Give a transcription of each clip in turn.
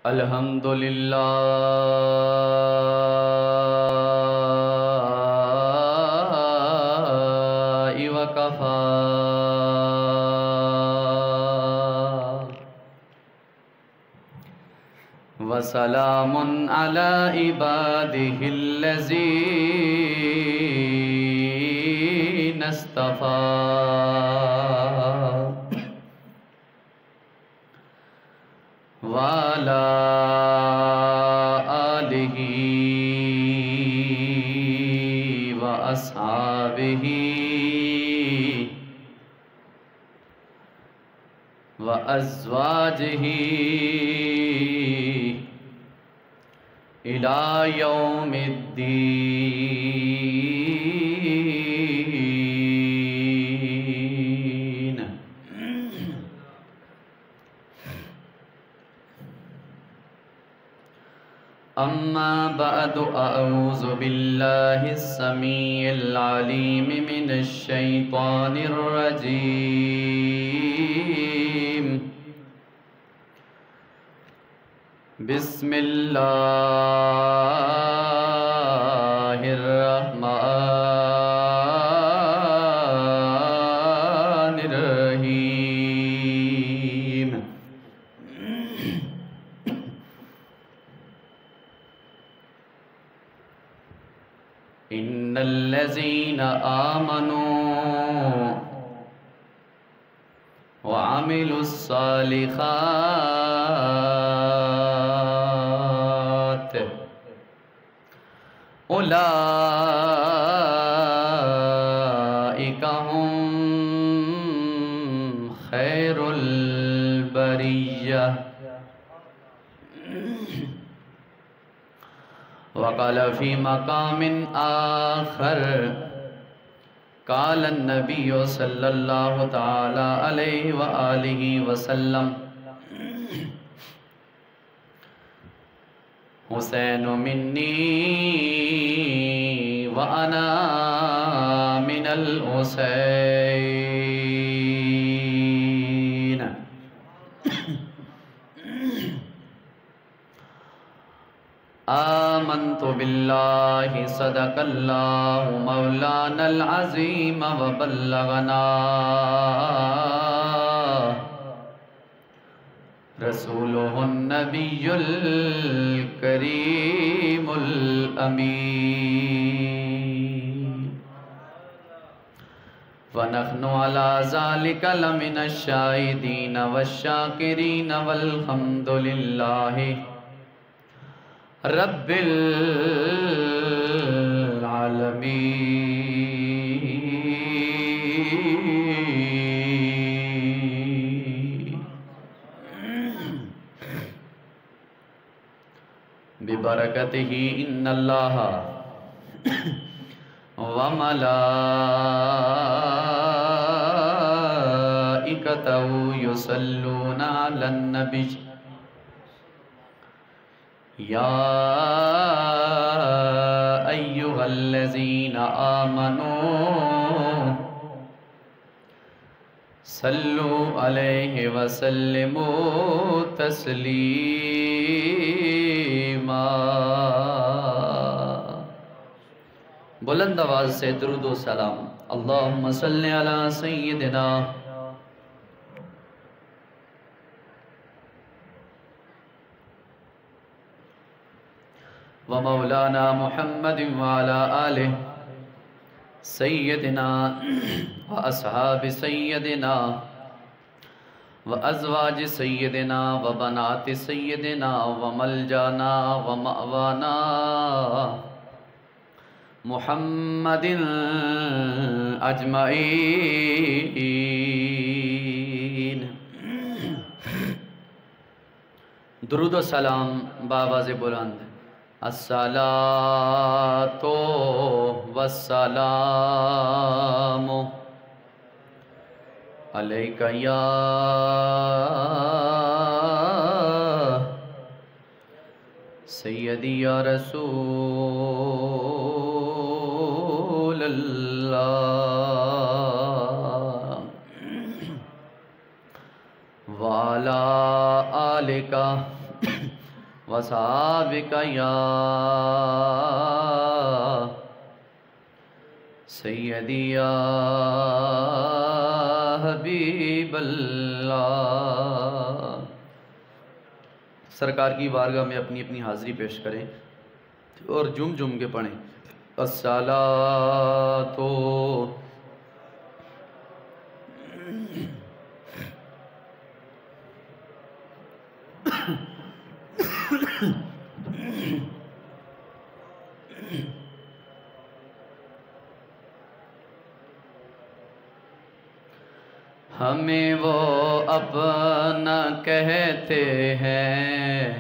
الحمد للہ وکفی وسلام علی عبادہ الذین اصطفی وعلی آلہ واصحابہ وازواجہ الی یوم الدین۔ اما بعد، اعوذ باللہ السمیع العلیم من الشیطان الرجیم۔ بسم اللہ الرحمن الرحیم۔ ان الذین آمنوا وعملوا الصالحات اولئک هم خیر البریہ۔ وقال فی مقام آخر، قال النبی صلی اللہ تعالی علیہ وآلہ وسلم: حسین منی وانا من الحسین۔ آمنت باللہ صدق اللہ مولانا العظیم وبلغنا رسولہ النبی الکریم الامین۔ ونحن علی ذلک لمن الشاہدین والشاکرین والحمد للہ رب العالمین۔ ببرکتہ ان اللہ وملائکتہ یصلون علی النبی یا ایہا الذین آمنوا صلوا علیہ وسلموا تسلیما۔ بلند آواز سے درود و سلام۔ اللہم صلی علی سیدنا ومولانا محمد وعلى آلہ سیدنا واصحاب سیدنا وازواج سیدنا وبنات سیدنا وملجانا ومأوانا محمد اجمعین۔ درود و سلام بآواز بلند۔ الصلاۃ والسلام علیک یا سیدی یا رسول اللہ وعلی آلک وصحابک یا سیدی یا حبیب اللہ۔ سرکار کی بارگاہ میں اپنی اپنی حاضری پیش کریں اور جم جم کے پڑھیں۔ الصلاۃ ہمیں وہ اپنا کہتے ہیں،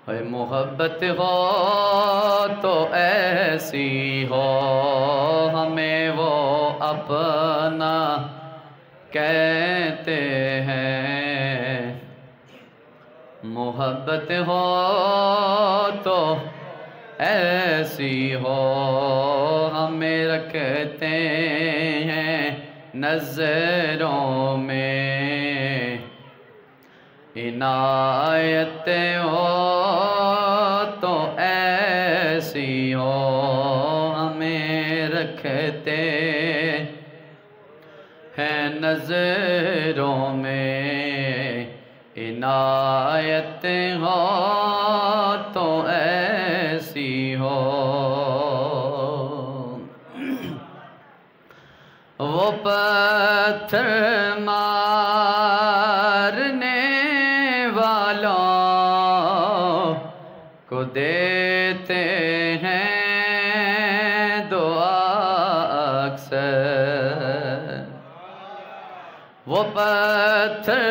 ہے محبت ہو تو ایسی ہو۔ ہمیں وہ اپنا کہتے ہیں، محبت ہو تو ایسی ہو۔ ہمیں رکھتے ہیں نظروں میں، عنایت ہو تو ایسی ہو۔ ہمیں رکھتے ہیں نظروں میں، عنایت ہو تو ایسی ہو۔ وہ پتھر مارنے والوں کو دیتے ہیں دعا اکثر۔ وہ پتھر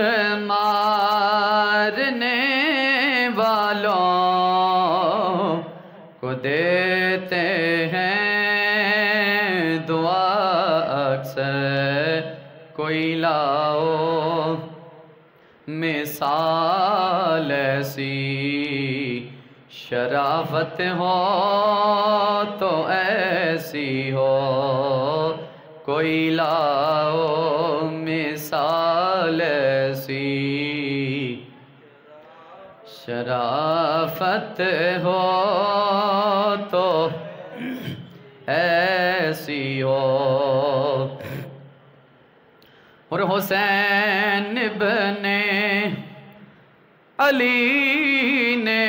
مارنے والوں کو دیتے ہیں دعا اکثر۔ کوئی لاؤ مثال ایسی، شرافت ہو تو ایسی ہو۔ کوئی لاؤ مثال ایسی، شرافت ہو تو ایسی ہو۔ اور حسین ابن علی نے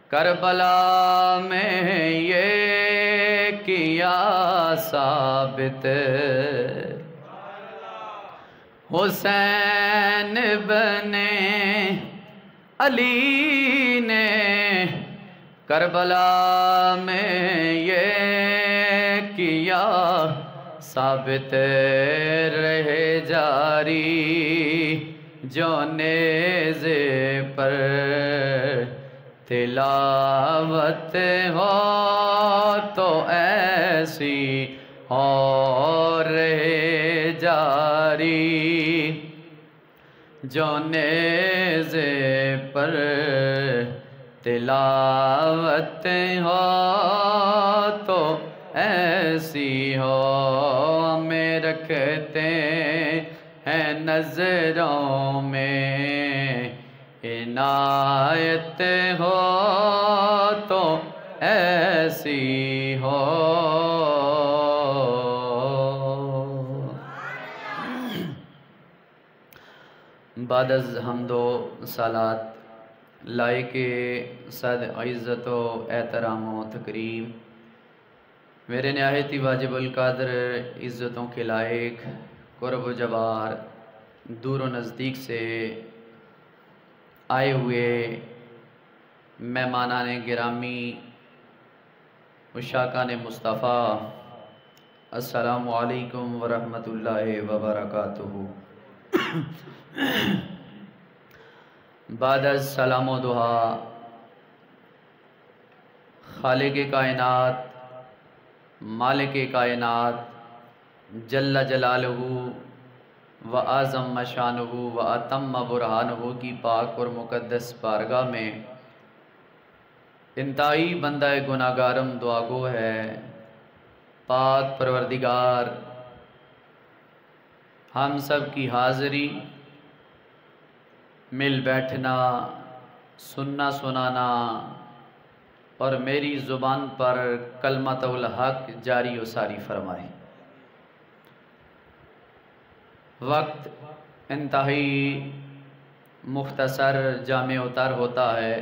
کربلا میں یہ کیا ثابت، حسین ابن علی نے کربلا میں یہ کیا ثابت، رہے جاری جو نیزے پر تلاوت ہو تو ایسی ہو۔ رہے جاری جو نیزے پر تلاوت ہو تو ایسی ہو۔ ہمیں رکھتے ہیں نظروں میں، عنایت ہو تو ایسی ہو۔ بعد از حمد و صلات لائق صد عزت و احترام و تکریم، میرے نہایت ہی واجب القدر عزتوں کے لائق، قرب و جوار دور و نزدیک سے آئے ہوئے مہمانان گرامی، عشاقان مصطفیٰ، السلام علیکم ورحمۃ اللہ وبرکاتہ۔ بعد از سلام و دعا، خالق کائنات، مالک کائنات جل جلالہ و اعظم مشانہ و اتم برہانہ کی پاک اور مقدس بارگاہ میں انتہائی بندہ گناہگارم دعا گو ہے۔ پاک پروردگار ہم سب کی حاضری مل بیٹھنا، سننا سنانا اور میری زبان پر کلمۃ الحق جاری و ساری فرمائے۔ وقت انتہائی مختصر جامع اتر ہوتا ہے،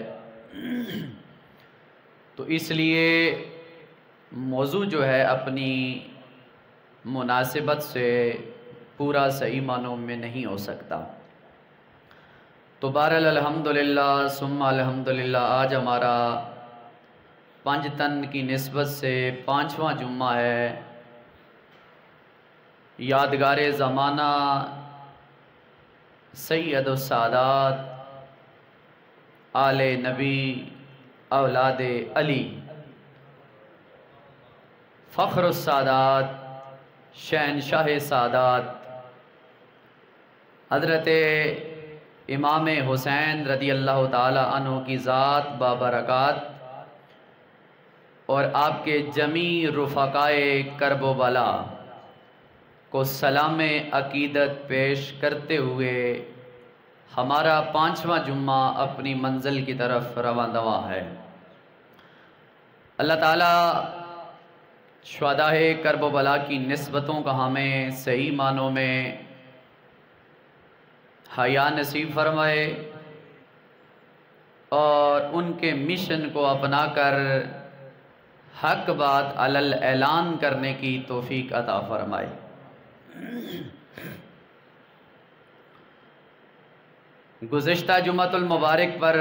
تو اس لیے موضوع جو ہے اپنی مناسبت سے پورا صحیح معنوں میں نہیں ہو سکتا۔ تو بہرحال الحمدللہ ثم الحمدللہ آج ہمارا پنجتن کی نسبت سے 5واں جمعہ ہے۔ یادگار زمانہ سید السادات آل نبی اولاد علی فخر السادات شہنشاہ سادات حضرت امام حسین رضی اللہ تعالی عنہ کی ذات بابرکات اور آپ کے جمیع رفقائے کرب و بلا کو سلام عقیدت پیش کرتے ہوئے ہمارا 5واں جمعہ اپنی منزل کی طرف رواں دواں ہے۔ اللہ تعالیٰ شہدائے کرب و بلا کی نسبتوں کا ہمیں صحیح معنوں میں حیا نصیب فرمائے اور ان کے مشن کو اپنا کر حق بات علی اعلان کرنے کی توفیق عطا فرمائے۔ گزشتہ جمعۃ المبارک پر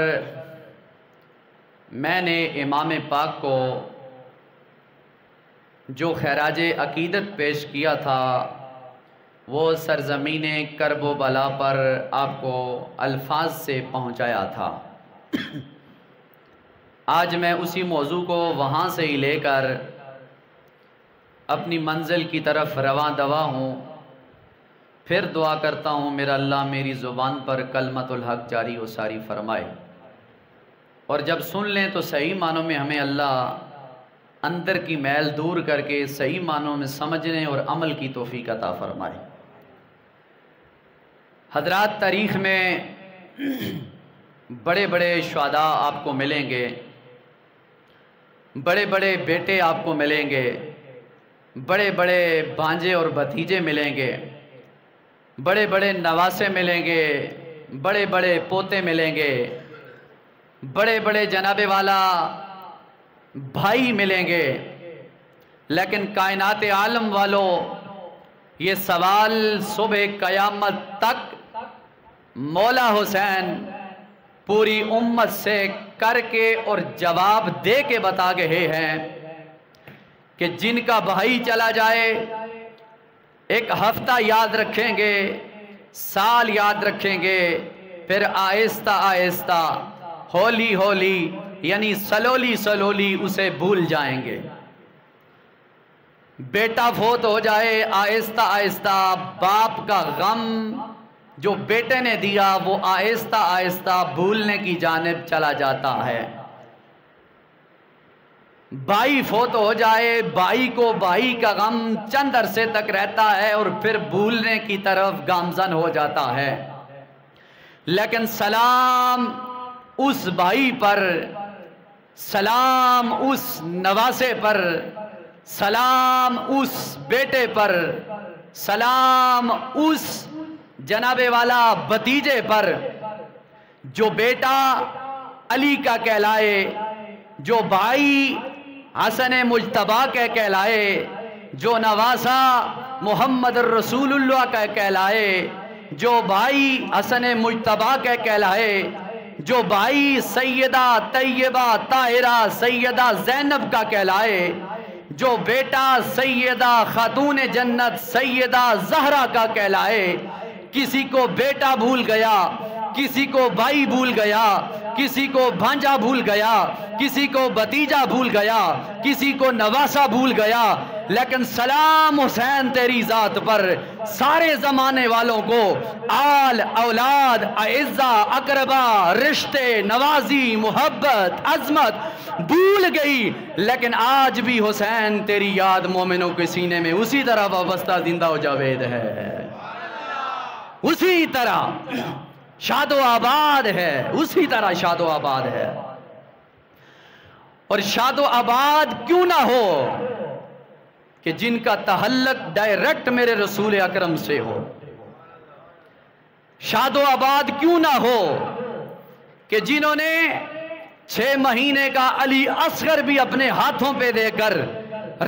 میں نے امام پاک کو جو خراج عقیدت پیش کیا تھا وہ سرزمین کرب و بلا پر آپ کو الفاظ سے پہنچایا تھا۔ آج میں اسی موضوع کو وہاں سے ہی لے کر اپنی منزل کی طرف رواں دواں ہوں۔ پھر دعا کرتا ہوں میرا اللہ میری زبان پر کلمۃ الحق جاری و ساری فرمائے، اور جب سن لیں تو صحیح معنوں میں ہمیں اللہ اندر کی میل دور کر کے صحیح معنوں میں سمجھنے اور عمل کی توفیق عطا فرمائے۔ حضرات، تاریخ میں بڑے بڑے شہداء آپ کو ملیں گے، بڑے بڑے بیٹے آپ کو ملیں گے، بڑے بڑے بھانجے اور بھتیجے ملیں گے، بڑے بڑے نواسے ملیں گے، بڑے بڑے پوتے ملیں گے، بڑے بڑے جناب والا بھائی ملیں گے، لیکن کائنات عالم والوں یہ سوال صبح قیامت تک مولا حسین پوری امت سے کر کے اور جواب دے کے بتا گئے ہیں کہ جن کا بھائی چلا جائے ایک ہفتہ یاد رکھیں گے، سال یاد رکھیں گے، پھر آہستہ آہستہ ہولی ہولی یعنی سلولی سلولی اسے بھول جائیں گے۔ بیٹا فوت ہو جائے، آہستہ آہستہ باپ کا غم جو بیٹے نے دیا وہ آہستہ آہستہ بھولنے کی جانب چلا جاتا ہے۔ بھائی فوت ہو جائے، بھائی کو بھائی کا غم چند عرصے تک رہتا ہے اور پھر بھولنے کی طرف گامزن ہو جاتا ہے، لیکن سلام اس بھائی پر، سلام اس نواسے پر، سلام اس بیٹے پر، سلام اس جناب والا بھتیجے پر جو بیٹا علی کا کہلائے، جو بھائی حسن مجتبیٰ کا کہلائے، جو نواسا محمد الرسول اللہ کا کہلائے، جو بھائی حسن مجتبیٰ کا کہلائے، جو بھائی سیدہ طیبہ طاہرہ سیدہ زینب کا کہلائے، جو بیٹا سیدہ خاتون جنت سیدہ زہرا کا کہلائے۔ کسی کو بیٹا بھول گیا، کسی کو بھائی بھول گیا، کسی کو بھانجا بھول گیا، کسی کو بھتیجا بھول گیا، کسی کو نواسا بھول گیا، لیکن سلام حسین تیری ذات پر سارے زمانے والوں کو آل اولاد اعزا اقربا رشتے نوازی محبت عظمت بھول گئی، لیکن آج بھی حسین تیری یاد مومنوں کے سینے میں اسی طرح وابستہ زندہ و جاوید ہے، اسی طرح۔ شاد و آباد ہے، اسی طرح شاد و آباد ہے۔ اور شاد و آباد کیوں نہ ہو کہ جن کا تعلق ڈائریکٹ میرے رسول اکرم سے ہو۔ شاد و آباد کیوں نہ ہو کہ جنہوں نے 6 مہینے کا علی اصغر بھی اپنے ہاتھوں پہ دے کر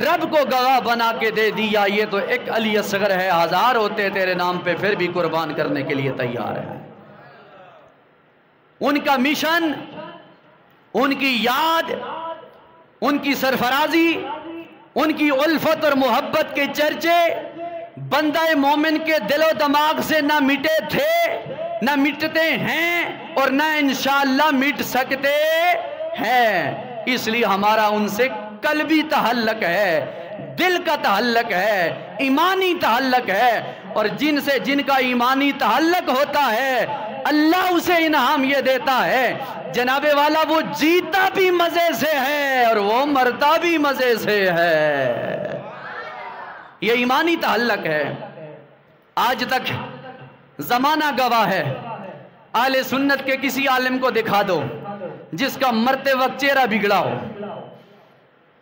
رب کو گواہ بنا کے دے دیا، یہ تو ایک علی اصغر ہے، 1000 ہوتے تیرے نام پہ پھر بھی قربان کرنے کے لیے تیار ہے۔ ان کا مشن، ان کی یاد، ان کی سرفرازی، ان کی الفت اور محبت کے چرچے بندہ مومن کے دل و دماغ سے نہ مٹے تھے، نہ مٹتے ہیں، اور نہ انشاءاللہ مٹ سکتے ہیں۔ اس لیے ہمارا ان سے قلبی تعلق ہے، دل کا تعلق ہے، ایمانی تعلق ہے، اور جن کا ایمانی تعلق ہوتا ہے اللہ اسے انعام یہ دیتا ہے جناب والا، وہ جیتا بھی مزے سے ہے اور وہ مرتا بھی مزے سے ہے۔ یہ ایمانی تعلق ہے۔ آج تک زمانہ گواہ ہے، اہل سنت کے کسی عالم کو دکھا دو جس کا مرتے وقت چہرہ بگڑا ہو،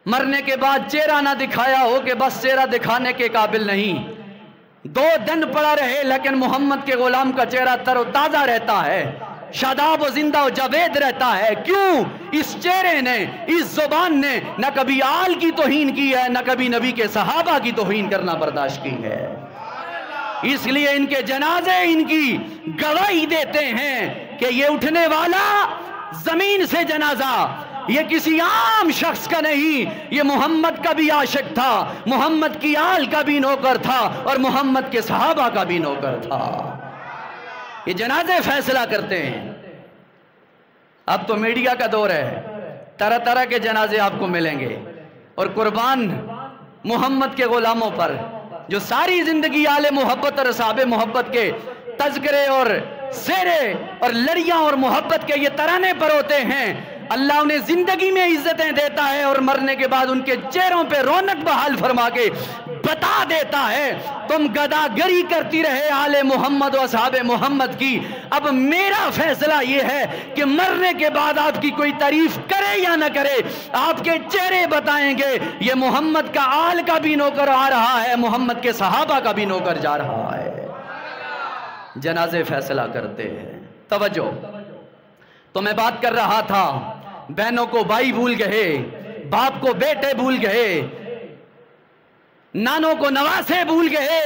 مرنے کے بعد چہرہ نہ دکھایا ہو کہ بس چہرہ دکھانے کے قابل نہیں، 2 دن پڑا رہے لیکن محمد کے غلام کا چہرہ تر و تازہ رہتا ہے، شاداب و زندہ و جاوید رہتا ہے۔ کیوں؟ اس چہرے نے، اس زبان نے نہ کبھی آل کی توہین کی ہے، نہ کبھی نبی کے صحابہ کی توہین کرنا برداشت کی ہے۔ اس لیے ان کے جنازے ان کی گواہی دیتے ہیں کہ یہ اٹھنے والا زمین سے جنازہ یہ کسی عام شخص کا نہیں، یہ محمد کا بھی عاشق تھا، محمد کی آل کا بھی نوکر تھا، اور محمد کے صحابہ کا بھی نوکر تھا۔ یہ جنازے فیصلہ کرتے ہیں۔ اب تو میڈیا کا دور ہے، طرح طرح کے جنازے آپ کو ملیں گے، اور قربان محمد کے غلاموں پر جو ساری زندگی آل محبت اور اصحاب محبت کے تذکرے اور سیرے اور لڑیاں اور محبت کے یہ ترانے پر ہوتے ہیں، اللہ انہیں زندگی میں عزتیں دیتا ہے اور مرنے کے بعد ان کے چہروں پہ رونق بحال فرما کے بتا دیتا ہے تم گداگری کرتی رہے آل محمد و اصحاب محمد کی، اب میرا فیصلہ یہ ہے کہ مرنے کے بعد آپ کی کوئی تعریف کرے یا نہ کرے، آپ کے چہرے بتائیں گے یہ محمد کا آل کا بھی نوکر آ رہا ہے، محمد کے صحابہ کا بھی نوکر جا رہا ہے۔ جنازے فیصلہ کرتے ہیں۔ توجہ، تو میں بات کر رہا تھا بہنوں کو بھائی بھول گئے، باپ کو بیٹے بھول گئے، نانوں کو نواسے بھول گئے،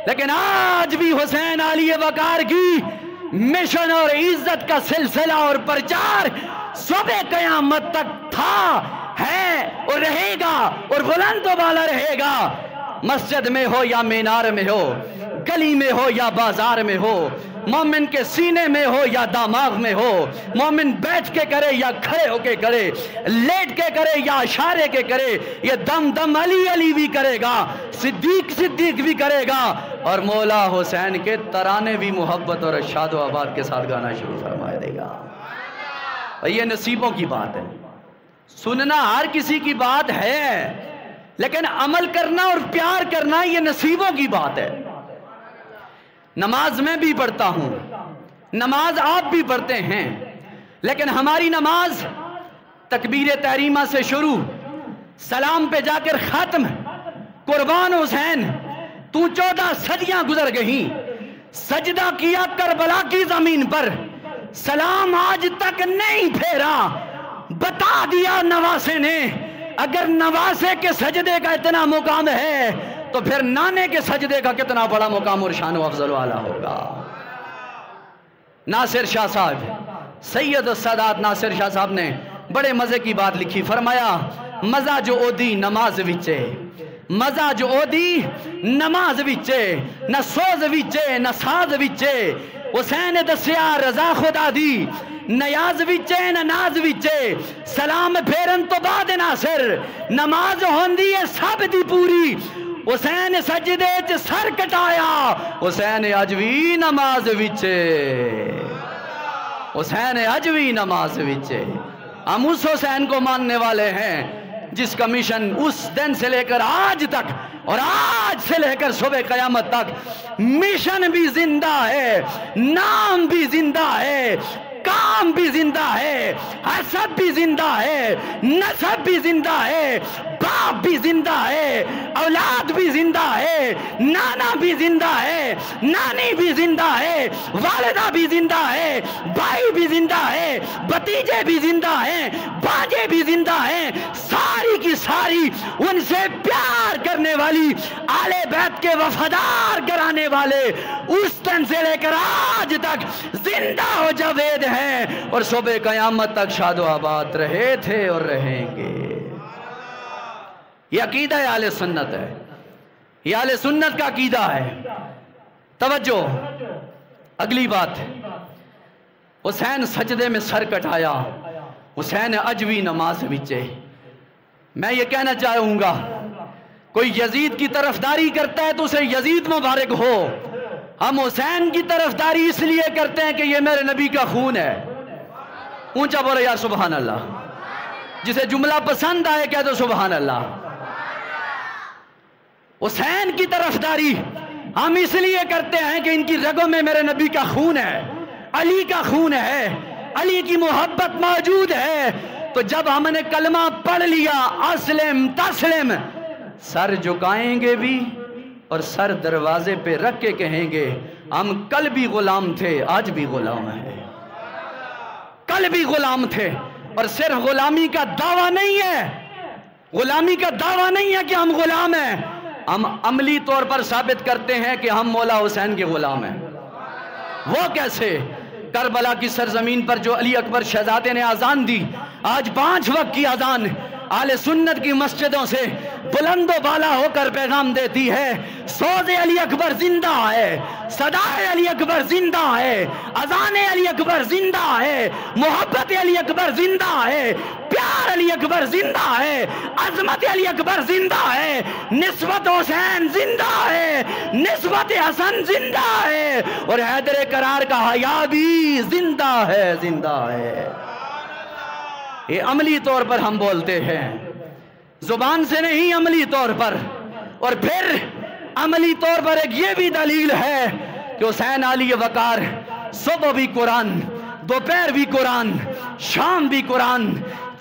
لیکن آج بھی حسین علی وقار کی مشن اور عزت کا سلسلہ اور پرچار صبح قیامت تک تھا، ہے اور رہے گا، اور بلند و بالا رہے گا۔ مسجد میں ہو یا مینار میں ہو، گلی میں ہو یا بازار میں ہو، مومن کے سینے میں ہو یا دماغ میں ہو، مومن بیٹھ کے کرے یا کھڑے ہو کے کرے، لیٹ کے کرے یا اشارے کے کرے، یہ دم دم علی علی بھی کرے گا، صدیق صدیق بھی کرے گا، اور مولا حسین کے ترانے بھی محبت اور شاد و آباد کے ساتھ گانا شروع فرما دے گا۔ اور یہ نصیبوں کی بات ہے، سننا ہر کسی کی بات ہے، لیکن عمل کرنا اور پیار کرنا یہ نصیبوں کی بات ہے۔ نماز میں بھی پڑھتا ہوں، نماز آپ بھی پڑھتے ہیں، لیکن ہماری نماز تکبیر تحریمہ سے شروع، سلام پہ جا کر ختم۔ قربان حسین، تو 14 صدیاں گزر گئیں، سجدہ کیا کربلا کی زمین پر، سلام آج تک نہیں پھیرا۔ بتا دیا نواسے نے، اگر نواسے کے سجدے کا اتنا مقام ہے تو پھر نانے کے سجدے کا کتنا بڑا مقام اور شان و افضل والا ہوگا۔ ناصر شاہ صاحب، سید السادات ناصر شاہ صاحب نے بڑے مزے کی بات لکھی، فرمایا مزہ جو اودی نماز وچے، مزہ جو اودی نماز وچے، نہ سوز وچے نہ ساز وچے، حسین دسیا رضا خدا دی، نیاز وچے نہ ناز وچے، سلام پھیرن تو بعد ناصر، نماز ہوندی ہے سب دی پوری، حسین سجدے چ سر کٹایا، حسین اجوی نماز وچے، حسین اجوی نماز وچے۔ ہم اس حسین کو ماننے والے ہیں جس کا مشن اس دن سے لے کر آج تک اور آج سے لے کر صبح قیامت تک مشن بھی زندہ ہے، نام بھی زندہ ہے، کام بھی زندہ ہے، حسب بھی زندہ ہے، نسب بھی زندہ ہے، باپ بھی زندہ ہے، اولاد بھی زندہ ہے، نانا بھی زندہ ہے، نانی بھی زندہ ہے، والدہ بھی زندہ ہے، بھائی بھی زندہ ہے، بھتیجے بھی زندہ ہیں، باجے بھی زندہ ہیں، ساری کی ساری ان سے پیار کرنے والی آل بیت کے وفادار کرانے والے اس دن سے لے کر آج تک زندہ و جاوید ہیں اور صبح قیامت تک شاد و آباد رہے تھے اور رہیں گے۔ یہ عقیدہ اہل سنت ہے، یہ اہل سنت کا عقیدہ ہے۔ توجہ، اگلی بات، حسین سجدے میں سر کٹایا، حسین اجوی نماز وچے۔ میں یہ کہنا چاہوں گا کوئی یزید کی طرفداری کرتا ہے تو اسے یزید مبارک ہو، ہم حسین کی طرفداری اس لیے کرتے ہیں کہ یہ میرے نبی کا خون ہے۔ اونچا بولو یا سبحان اللہ، جسے جملہ پسند آئے کہہ دو سبحان اللہ۔ حسین کی طرفداری ہم اس لیے کرتے ہیں کہ ان کی رگوں میں میرے نبی کا خون ہے، علی کا خون ہے، علی کی محبت موجود ہے۔ تو جب ہم نے کلمہ پڑھ لیا اسلم تسلم، سر جھکائیں گے بھی اور سر دروازے پہ رکھ کے کہیں گے ہم کل بھی غلام تھے آج بھی غلام ہیں، کل بھی غلام تھے۔ اور صرف غلامی کا دعویٰ نہیں ہے، غلامی کا دعویٰ نہیں ہے کہ ہم غلام ہیں، ہم عملی طور پر ثابت کرتے ہیں کہ ہم مولا حسین کے غلام ہیں۔ وہ کیسے؟ کربلا کی سرزمین پر جو علی اکبر شہزادے نے اذان دی، آج 5 وقت کی اذان اہل سنت کی مسجدوں سے بلند و بالا ہو کر پیغام دیتی ہے، سوز علی اکبر زندہ ہے، صدائے علی اکبر زندہ ہے، اذان علی اکبر زندہ ہے، محبت علی اکبر زندہ ہے، پیار علی اکبر زندہ ہے، عظمت علی اکبر زندہ ہے، نسبت حسین زندہ ہے، نسبت حسن زندہ ہے، اور حیدر کرار کا حیا بھی زندہ ہے، زندہ ہے۔ یہ عملی طور پر ہم بولتے ہیں، زبان سے نہیں، عملی طور پر۔ اور پھر عملی طور پر ایک یہ بھی دلیل ہے کہ حسین علی وقار صبح بھی قرآن، دوپہر بھی قرآن، شام بھی قرآن،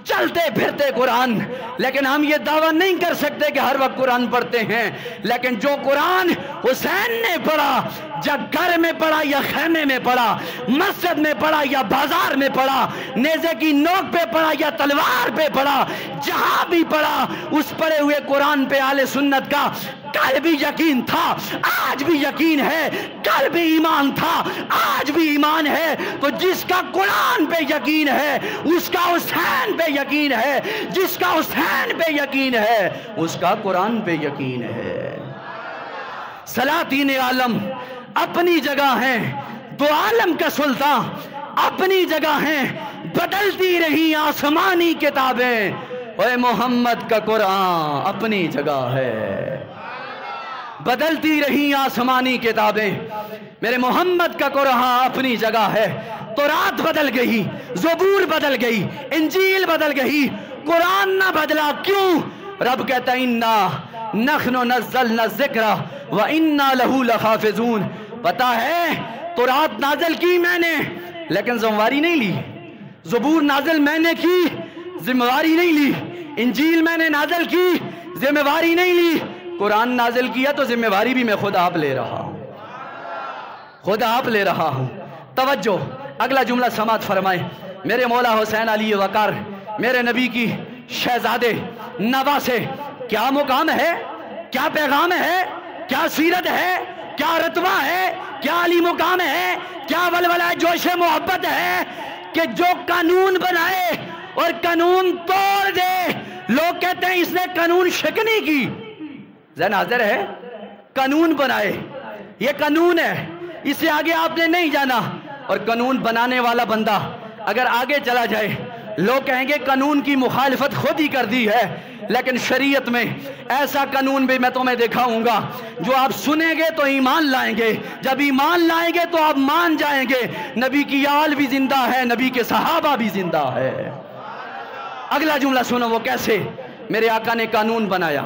چلتے پھرتے قرآن۔ لیکن ہم یہ دعویٰ نہیں کر سکتے کہ ہر وقت قرآن پڑھتے ہیں، لیکن جو قرآن حسین نے پڑھا، جب گھر میں پڑھا یا خیمے میں پڑھا، مسجد میں پڑھا یا بازار میں پڑھا، نیزے کی نوک پہ پڑھا یا تلوار پہ پڑھا، جہاں بھی پڑھا، اس پڑھے ہوئے قرآن پہ اہل سنت کا کل بھی یقین تھا، آج بھی یقین ہے، کل بھی ایمان تھا، آج بھی ایمان ہے۔ تو جس کا قرآن پہ یقین ہے اس کا حسین پہ یقین ہے، جس کا حسین پہ یقین ہے اس کا قرآن پہ یقین ہے۔ سلاطین عالم اپنی جگہ ہیں، دو عالم کا سلطان اپنی جگہ ہیں، بدلتی رہی آسمانی کتابیں، اے محمد کا قرآن اپنی جگہ ہے۔ بدلتی رہی آسمانی کتابیں، میرے محمد کا قرآن اپنی جگہ ہے۔ تورات بدل گئی، زبور بدل گئی، انجیل بدل گئی، قرآن نہ بدلا، کیوں؟ رب کہتا ہے اِنَّا نَحْنُ نَزَّلْنَا الذِّكْرَ وَإِنَّا لَهُ لَحَافِظُونَ۔ پتہ ہے تورات نازل کی میں نے لیکن ذمہ داری نہیں لی، زبور نازل میں نے کی ذمہ داری نہیں لی، انجیل میں نے نازل کی ذمہ داری نہیں لی، قرآن نازل کیا تو ذمہ داری بھی میں خود آپ لے رہا ہوں، خود آپ لے رہا ہوں۔ توجہ، اگلا جملہ سماعت فرمائیں۔ میرے مولا حسین علی وقار میرے نبی کی شہزادے نواسے، کیا مقام ہے، کیا پیغام ہے، کیا سیرت ہے، کیا رتبہ ہے، کیا علی مقام ہے، کیا ولولہ جوش محبت ہے کہ جو قانون بنائے اور قانون توڑ دے۔ لوگ کہتے ہیں اس نے قانون شکنی کی، ذہن حاضر ہے، قانون بنائے، یہ قانون ہے، اس سے آگے آپ نے نہیں جانا۔ اور قانون بنانے والا بندہ اگر آگے چلا جائے لوگ کہیں گے قانون کی مخالفت خود ہی کر دی ہے، لیکن شریعت میں ایسا قانون بھی میں تمہیں دکھاؤں گا جو آپ سنیں گے تو ایمان لائیں گے، جب ایمان لائیں گے تو آپ مان جائیں گے نبی کی آل بھی زندہ ہے، نبی کے صحابہ بھی زندہ ہے۔ اگلا جملہ سنو وہ کیسے، میرے آقا نے قانون بنایا،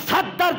70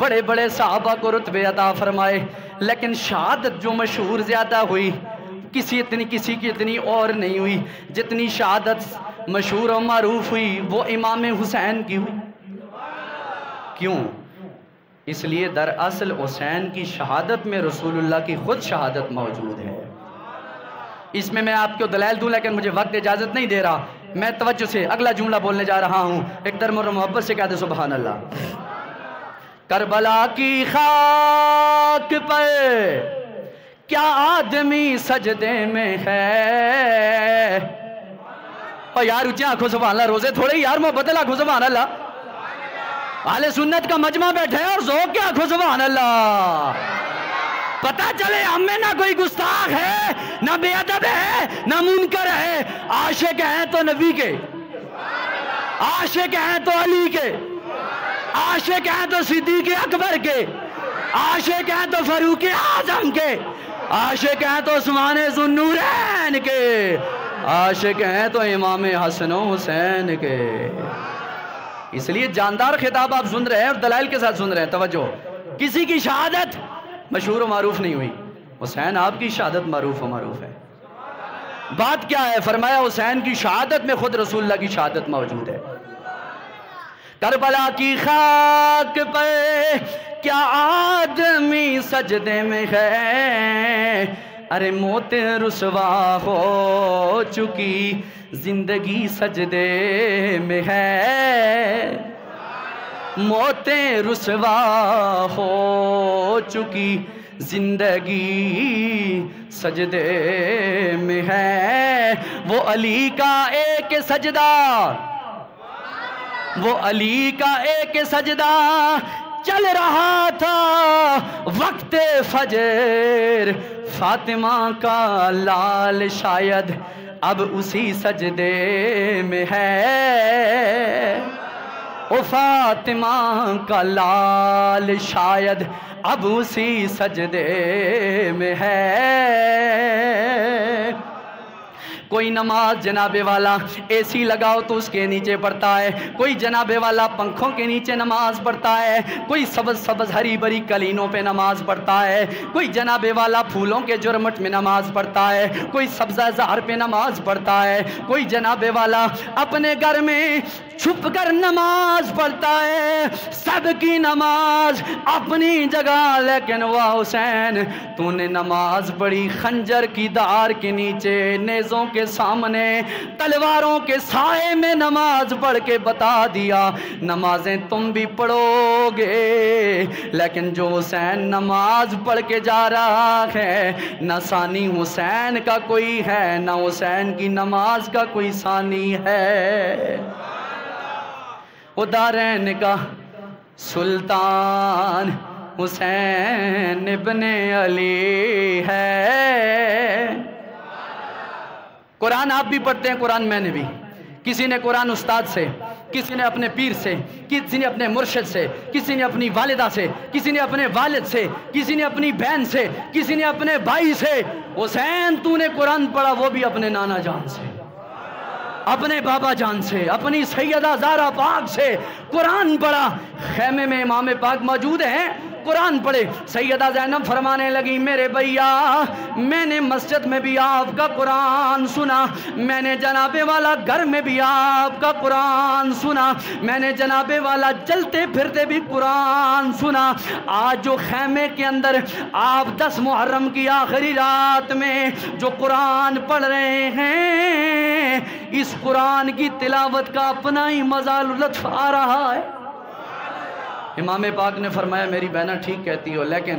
بڑے بڑے صحابہ کو رتبے عطا فرمائے، لیکن شہادت جو مشہور زیادہ ہوئی، کسی کی اتنی اور نہیں ہوئی جتنی شہادت مشہور و معروف ہوئی وہ امام حسین کی ہوئی۔ کیوں؟ اس لیے دراصل حسین کی شہادت میں رسول اللہ کی خود شہادت موجود ہے۔ اس میں آپ کو دلائل دوں، لیکن مجھے وقت اجازت نہیں دے رہا۔ میں توجہ سے اگلا جملہ بولنے جا رہا ہوں، ایک درم اور محبت سے کہتے سبحان اللہ۔ کربلا کی خاک پر کیا آدمی سجدے میں ہے؟ اور یار اچھے آنکھوں سبحان اللہ، روزے تھوڑے یار محبت اللہ آنکھوں سبحان اللہ۔ اہل سنت کا مجمع بیٹھے ہیں اور ذوق کے آنکھوں سبحان اللہ۔ پتہ چلے ہم میں نہ کوئی گستاخ ہے، نہ بے ادب ہے، نہ منکر ہے۔ عاشق ہیں تو نبی کے، عاشق ہیں تو علی کے، عاشق ہیں تو صدیق اکبر کے، عاشق ہیں تو فاروق اعظم کے، عاشق ہیں تو عثمان ذو النورین کے، عاشق ہیں تو امام حسن و حسین کے۔ اس لیے جاندار خطاب آپ سن رہے ہیں اور دلائل کے ساتھ سن رہے ہیں، توجہ۔ کسی کی شہادت مشہور و معروف نہیں ہوئی، حسین آپ کی شہادت معروف و معروف ہے۔ بات کیا ہے؟ فرمایا حسین کی شہادت میں خود رسول اللہ کی شہادت موجود ہے۔ کربلا کی خاک پر کیا آدمی سجدے میں ہے؟ ارے موت رسوا ہو چکی زندگی سجدے میں ہے، موت رسوا ہو چکی زندگی سجدے میں ہے۔ وہ علی کا ایک سجدہ، وہ علی کا ایک سجدہ چل رہا تھا وقت فجر، فاطمہ کا لال شاید اب اسی سجدے میں ہے، او فاطمہ کا لال شاید اب اسی سجدے میں ہے۔ کوئی نماز جناب والا اے سی لگاؤ تو اس کے نیچے پڑھتا ہے، کوئی جناب والا پنکھوں کے نیچے نماز پڑھتا ہے، کوئی سبز سبز ہری بری کلینوں پہ نماز پڑھتا ہے، کوئی جناب والا پھولوں کے جرمٹ میں نماز پڑھتا ہے، کوئی سبزہ زہر پہ نماز پڑھتا ہے، کوئی جناب والا اپنے گھر میں چھپ کر نماز پڑھتا ہے۔ سب کی نماز اپنی جگہ، لیکن واہ حسین تو نے نماز پڑھی خنجر کی دھار کے نیچے، نیزوں کے سامنے، تلواروں کے سائے میں نماز پڑھ کے بتا دیا نمازیں تم بھی پڑھو گے، لیکن جو حسین نماز پڑھ کے جا رہا ہے نہ ثانی حسین کا کوئی ہے، نہ حسین کی نماز کا کوئی ثانی ہے۔ وہ دارین کا سلطان حسین ابن علی ہے۔ قرآن آپ بھی پڑھتے ہیں، قرآن میں نے بھی۔ کسی نے قرآن استاد سے، کسی نے اپنے پیر سے، کسی نے اپنے مرشد سے، کسی نے اپنی والدہ سے، کسی نے اپنے والد سے، کسی نے اپنی بہن سے، کسی نے اپنے بھائی سے۔ حسین تو نے قرآن پڑھا وہ بھی اپنے نانا جان سے، اپنے بابا جان سے، اپنی سیدہ زہرا پاک سے قرآن پڑھا۔ خیمے میں امام پاک موجود ہیں، قرآن پڑھے۔ سیدہ زینب فرمانے لگی میرے بھیا میں نے مسجد میں بھی آپ کا قرآن سنا، میں نے جناب والا گھر میں بھی آپ کا قرآن سنا، میں نے جناب والا چلتے پھرتے بھی قرآن سنا۔ آج جو خیمے کے اندر آپ 10 محرم کی آخری رات میں جو قرآن پڑھ رہے ہیں، اس قرآن کی تلاوت کا اپنا ہی مزہ لطف آ رہا ہے۔ امام پاک نے فرمایا میری بہنہ ٹھیک کہتی ہو، لیکن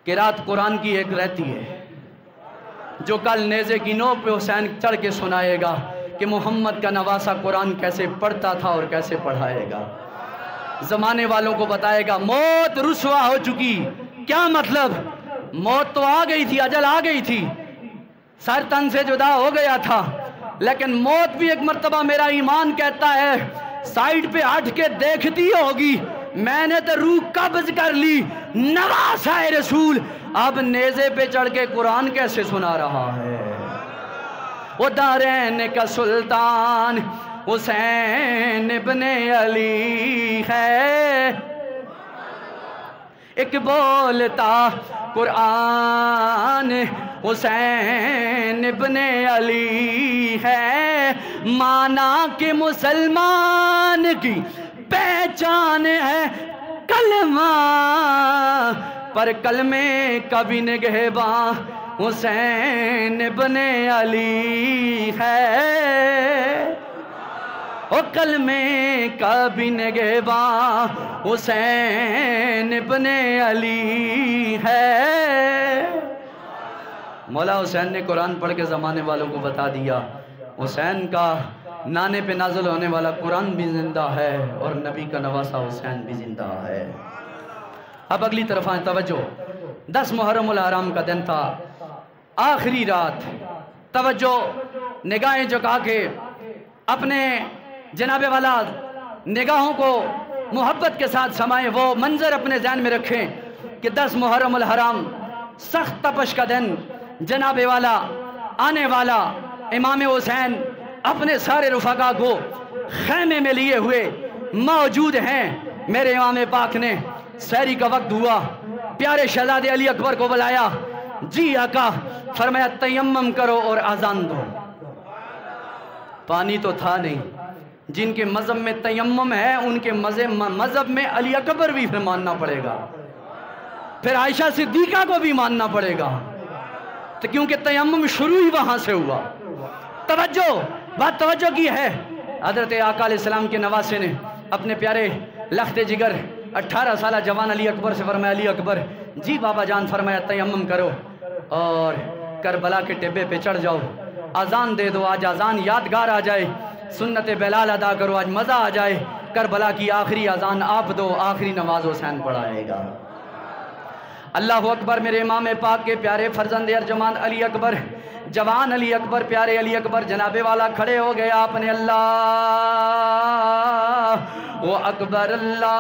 قرات قرآن کی ایک رہتی ہے جو کل نیزے کی نوک پہ حسین چڑھ کے سنائے گا کہ محمد کا نواسہ قرآن کیسے پڑھتا تھا اور کیسے پڑھائے گا۔ زمانے والوں کو بتائے گا موت رسوا ہو چکی۔ کیا مطلب؟ موت تو آ گئی تھی، اجل آ گئی تھی، سر تن سے جدا ہو گیا تھا، لیکن موت بھی ایک مرتبہ میرا ایمان کہتا ہے سائیڈ پہ ہٹ کے دیکھتی ہوگی میں نے تو روح قبض کر لی، نواسہ رسول اب نیزے پہ چڑھ کے قرآن کیسے سنا رہا ہے۔ وہ دارین کا سلطان حسین ابن علی ہے۔ ایک بولتا قرآن حسین ابن علی ہے، مانا کہ مسلمان کی پہچان ہے کلمہ، پر کلمے کبھی نگہباں حسین ابن علی ہے، او کلمے کبھی نگہباں حسین ابن علی ہے۔ مولا حسین نے قرآن پڑھ کے زمانے والوں کو بتا دیا حسین کا نانے پہ نازل ہونے والا قرآن بھی زندہ ہے اور نبی کا نواسا حسین بھی زندہ ہے۔ اب اگلی طرف آئیں، توجہ، 10 محرم الحرام کا دن تھا، آخری رات، توجہ، نگاہیں جھکا کے اپنے جناب والا نگاہوں کو محبت کے ساتھ سمائیں، وہ منظر اپنے ذہن میں رکھیں کہ 10 محرم الحرام سخت تپش کا دن، جناب والا آنے والا امام حسین اپنے سارے رفقا کو خیمے میں لیے ہوئے موجود ہیں۔ میرے امام پاک نے سحری کا وقت ہوا، پیارے شہزادے علی اکبر کو بلایا، جی آقا، فرمایا تیمم کرو اور اذان دو۔ پانی تو تھا نہیں، جن کے مذہب میں تیمم ہے ان کے مذہب میں علی اکبر بھی پھر ماننا پڑے گا، پھر عائشہ صدیقہ کو بھی ماننا پڑے گا، تو کیونکہ تیمم شروع ہی وہاں سے ہوا۔ توجہ، بات توجہ کی ہے، حضرت آقا علیہ السلام کے نواسے نے اپنے پیارے لخت جگر 18 سالہ جوان علی اکبر سے فرمایا، علی اکبر، جی بابا جان، فرمایا تیمم کرو اور کربلا کے ٹبے پہ چڑھ جاؤ، اذان دے دو، آج اذان یادگار آ جائے، سنت بلال ادا کرو، آج مزہ آ جائے، کربلا کی آخری اذان آپ دو، آخری نماز حسین پڑھائے گا۔ اللہ اکبر، میرے امام پاک کے پیارے فرزند ارجمان علی اکبر، جوان علی اکبر، پیارے علی اکبر جناب والا کھڑے ہو گئے، آپ نے اللہ اکبر، اللہ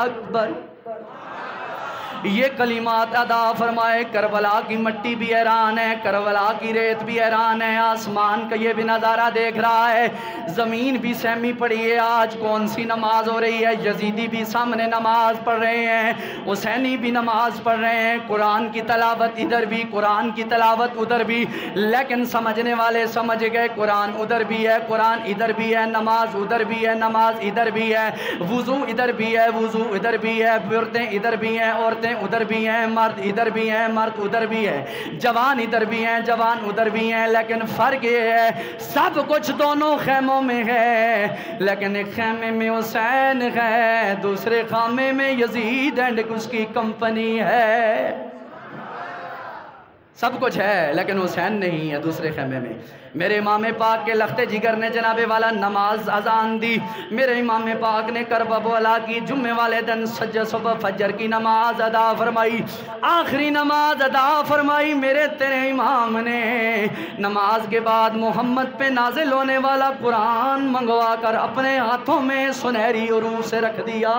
اکبر یہ کلمات ادا فرمائے۔ کربلا کی مٹی بھی حیران ہے، کربلا کی ریت بھی حیران ہے، آسمان کا یہ بھی نظارہ دیکھ رہا ہے، زمین بھی سہمی پڑی ہے، آج کون سی نماز ہو رہی ہے؟ یزیدی بھی سامنے نماز پڑھ رہے ہیں، حسینی بھی نماز پڑھ رہے ہیں، قرآن کی تلاوت ادھر بھی، قرآن کی تلاوت ادھر بھی، لیکن سمجھنے والے سمجھ گئے قرآن ادھر بھی ہے، قرآن ادھر بھی ہے، نماز ادھر بھی ہے، نماز ادھر بھی ہے، وضو ادھر بھی ہے، وضو ادھر بھی ہے، عورتیں ادھر بھی ہیں، عورتیں ادھر بھی ہیں، مرد ادھر بھی ہیں، مرد ادھر بھی ہے، جوان ادھر بھی ہیں، جوان ادھر بھی ہیں، لیکن فرق یہ ہے سب کچھ دونوں خیموں میں ہے، لیکن ایک خیمے میں حسین ہے، دوسرے خیمے میں یزید اینڈ اس کی کمپنی ہے، سب کچھ ہے لیکن حسین نہیں ہے دوسرے خیمے میں۔ میرے امام پاک کے لخت جگر نے جناب والا نماز اذان دی، میرے امام پاک نے کربلا کی جمعے والے دن صبح فجر کی نماز ادا فرمائی، آخری نماز ادا فرمائی۔ میرے تیرے امام نے نماز کے بعد محمد پہ نازل ہونے والا قرآن منگوا کر اپنے ہاتھوں میں سنہری حروف سے رکھ دیا،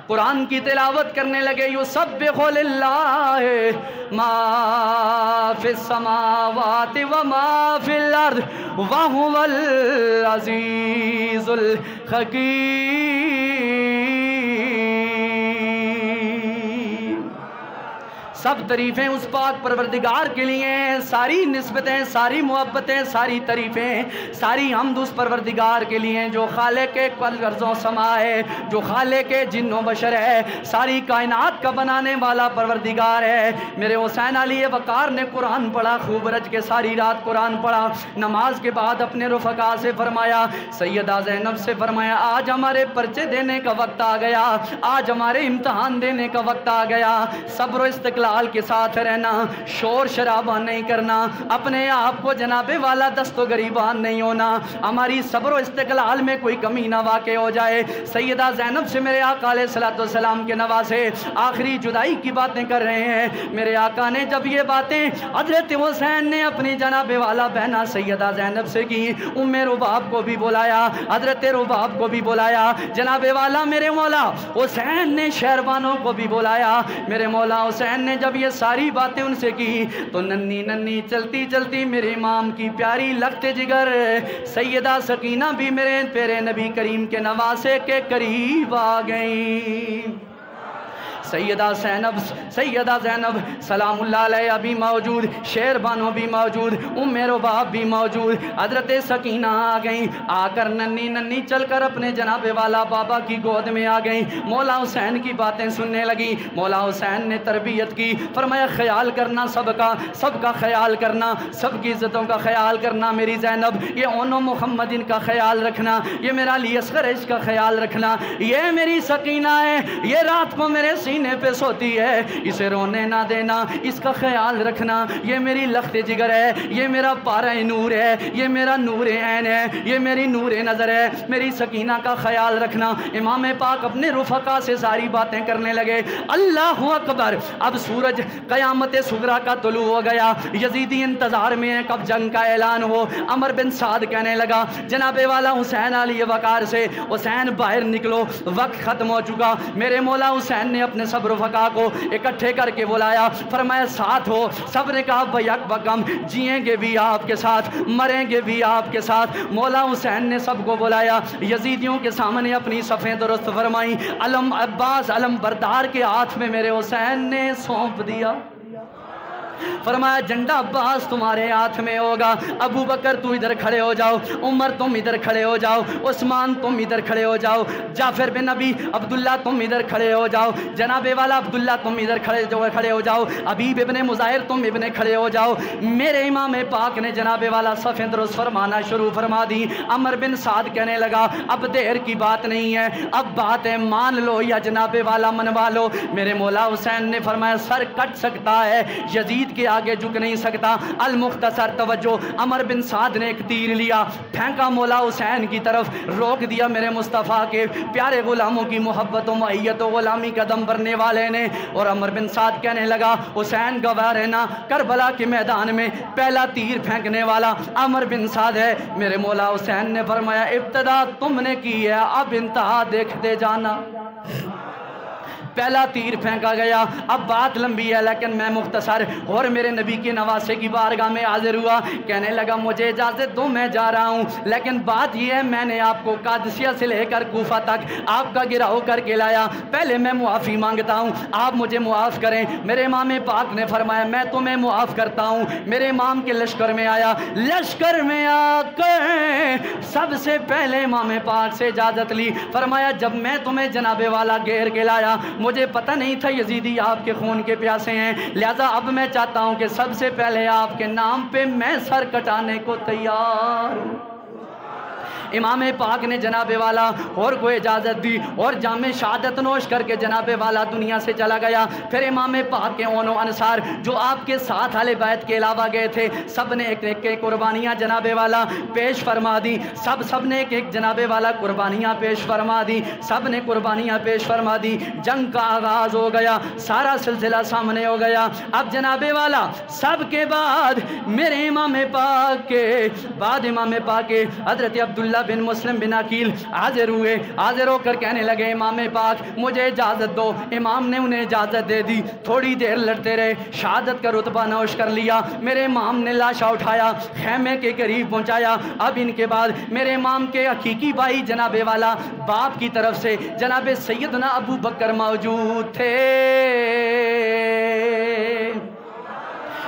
قرآن کی تلاوت کرنے لگے، یسبح للہ ما فی السماوات وما فی الارض وہو العزیز الحکیم۔ سب تعریفیں اس پاک پروردگار کے لیے ہیں، ساری نسبتیں، ساری محبتیں، ساری تعریفیں، ساری حمد اس پروردگار کے لیے ہیں جو خالق ارض و سما ہے، جو خالق جن و بشر ہے، ساری کائنات کا بنانے والا پروردگار ہے۔ میرے حسین علی وقار نے قرآن پڑھا، خوب رج کے ساری رات قرآن پڑھا، نماز کے بعد اپنے رفقا سے فرمایا، سیدہ زینب سے فرمایا، آج ہمارے پرچے دینے کا وقت آ گیا، آج ہمارے امتحان دینے کا وقت آ گیا، صبر و استقلال کے ساتھ رہنا، شور شرابہ نہیں کرنا، اپنے آپ کو جناب والا دست و گریبان نہیں ہونا، ہماری صبر و استقلال میں کوئی کمی نہ واقع ہو جائے۔ سیدہ زینب سے میرے آقا علیہ السلام کے نواسے آخری جدائی کی باتیں کر رہے ہیں۔ میرے آقا نے جب یہ باتیں حضرت حسین نے اپنی جناب والا بہنہ سیدہ زینب سے کی، ام رباب کو بھی بلایا، حضرت رباب کو بھی بلایا، جناب والا میرے مولا حسین نے شہربانوں کو بھی بلایا، میرے مولا حسین نے جب یہ ساری باتیں ان سے کی تو ننھی ننھی چلتی چلتی میرے امام کی پیاری لخت جگر سیدہ سکینہ بھی میرے پیارے نبی کریم کے نواسے کے قریب آ گئیں۔ سیدہ زینب سلام اللہ علیہ بھی موجود، شیر بانو بھی موجود، ام رباب بھی موجود، حضرت سکینہ آ گئیں، آ کر ننھی ننھی چل کر اپنے جناب والا بابا کی گود میں آ گئیں، مولا حسین کی باتیں سننے لگیں۔ مولا حسین نے تربیت کی، فرمایا خیال کرنا سب کا خیال کرنا، سب کی عزتوں کا خیال کرنا، میری زینب یہ اونو محمد ان کا خیال رکھنا، یہ میرا علی اصغر اس کا خیال رکھنا، یہ میری سکینہ ہے، یہ رات کو میرے سینے پہ سوتی ہے، اسے رونے نہ دینا، اس کا خیال رکھنا، یہ میری لخت جگر ہے، یہ میرا پارہ نور ہے، یہ میرا نور عین ہے، یہ میری نور نظر ہے، میری سکینہ کا خیال رکھنا۔ امام پاک اپنے رفقا سے ساری باتیں کرنے لگے۔ اللہ اکبر! اب سورج قیامت صغریٰ کا طلوع ہو گیا، یزیدی انتظار میں ہے کب جنگ کا اعلان ہو۔ عمر بن سعد کہنے لگا جناب والا حسین علی وقار سے، حسین باہر نکلو، وقت ختم ہو چکا۔ میرے مولا حسین نے اپنے سب رفقا کو اکٹھے کر کے بلایا، فرمایا ساتھ ہو۔ سب نے کہا بیک بکم، جئیں گے بھی آپ کے ساتھ، مریں گے بھی آپ کے ساتھ۔ مولا حسین نے سب کو بلایا، یزیدیوں کے سامنے اپنی صفیں درست فرمائیں، علم عباس علم بردار کے ہاتھ میں میرے حسین نے سونپ دیا، فرمایا جھنڈا عباس تمہارے ہاتھ میں ہوگا، ابو بکر تو ادھر کھڑے ہو جاؤ، عمر تم ادھر کھڑے ہو جاؤ، عثمان تم ادھر کھڑے ہو جاؤ، جعفر بن نبی عبداللہ تم ادھر کھڑے ہو جاؤ، جناب والا عبداللہ تم ادھر کھڑے ہو جاؤ، حبیب ابن مظاہر تم ابن کھڑے ہو جاؤ۔ میرے امام پاک نے جناب والا صفیں درست فرمانا شروع فرما دی۔ عمر بن سعد کہنے لگا اب دیر کی بات نہیں ہے، اب بات ہے مان لو یا جناب والا منوا لو۔ میرے مولا حسین نے فرمایا سر کٹ سکتا ہے، یزید کے آگے جھک نہیں سکتا۔ المختصر توجہ، عمر بن سعد نے ایک تیر لیا، پھینکا مولا حسین کی طرف، روک دیا میرے مصطفیٰ کے پیارے غلاموں کی محبت و معیت و غلامی کا دم بھرنے والے نے۔ اور عمر بن سعد کہنے لگا حسین گواہ رہنا کربلا کے میدان میں پہلا تیر پھینکنے والا عمر بن سعد ہے۔ میرے مولا حسین نے فرمایا ابتدا تم نے کی ہے، اب انتہا دیکھتے جانا۔ پہلا تیر پھینکا گیا۔ اب بات لمبی ہے لیکن میں مختصر، اور میرے نبی کے نواسے کی بارگاہ میں حاضر ہوا، کہنے لگا مجھے اجازت دو میں جا رہا ہوں، لیکن بات یہ ہے میں نے آپ کو قادسیہ سے لے کر کوفہ تک آپ کا گراؤ کر کے لایا، پہلے میں معافی مانگتا ہوں، آپ مجھے معاف کریں۔ میرے امام پاک نے فرمایا میں تمہیں معاف کرتا ہوں۔ میرے امام کے لشکر میں آیا، لشکر میں آ کر سب سے پہلے امام پاک سے اجازت لی، فرمایا جب میں تمہیں جناب والا گھیر کے لایا مجھے پتہ نہیں تھا یزیدی آپ کے خون کے پیاسے ہیں، لہذا اب میں چاہتا ہوں کہ سب سے پہلے آپ کے نام پہ میں سر کٹانے کو تیار ہوں۔ امام پاک نے جناب والا اور کو اجازت دی اور جام شہادت نوش کر کے جناب والا دنیا سے چلا گیا۔ پھر امام پاک کے اون و انصار جو آپ کے ساتھ اہل بیت کے علاوہ گئے تھے سب نے ایک ایک قربانیاں جناب والا پیش فرما دی، سب نے ایک ایک جناب والا قربانیاں پیش فرما دی، سب نے قربانیاں پیش فرما دی۔ جنگ کا آغاز ہو گیا، سارا سلسلہ سامنے ہو گیا۔ اب جناب والا سب کے بعد میرے امام پاک کے بعد امام پاک کے حضرت عبداللہ بن مسلم بن عقیل حاضر ہوئے، حاضر ہو کر کہنے لگے امام پاک مجھے اجازت دو۔ امام نے انہیں اجازت دے دی، تھوڑی دیر لڑتے رہے، شہادت کا رتبہ نوش کر لیا۔ میرے امام نے لاشا اٹھایا، خیمے کے قریب پہنچایا۔ اب ان کے بعد میرے امام کے حقیقی بھائی جناب والا باپ کی طرف سے جناب سیدنا ابو بکر موجود تھے،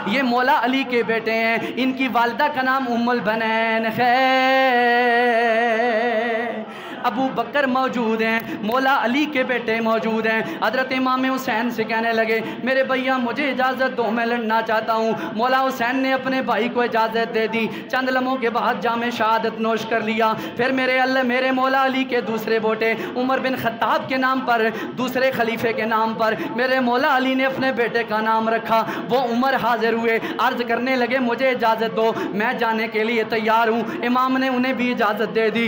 یہ مولا علی کے بیٹے ہیں، ان کی والدہ کا نام ام البنین ہے۔ ابو بکر موجود ہیں، مولا علی کے بیٹے موجود ہیں۔ حضرت امام حسین سے کہنے لگے میرے بھیا مجھے اجازت دو میں لڑنا چاہتا ہوں۔ مولا حسین نے اپنے بھائی کو اجازت دے دی، چند لمحوں کے بعد جام شہادت نوش کر لیا۔ پھر میرے مولا علی کے دوسرے بیٹے عمر بن خطاب کے نام پر، دوسرے خلیفے کے نام پر میرے مولا علی نے اپنے بیٹے کا نام رکھا، وہ عمر حاضر ہوئے، عرض کرنے لگے مجھے اجازت دو میں جانے کے لیے تیار ہوں۔ امام نے انہیں بھی اجازت دے دی،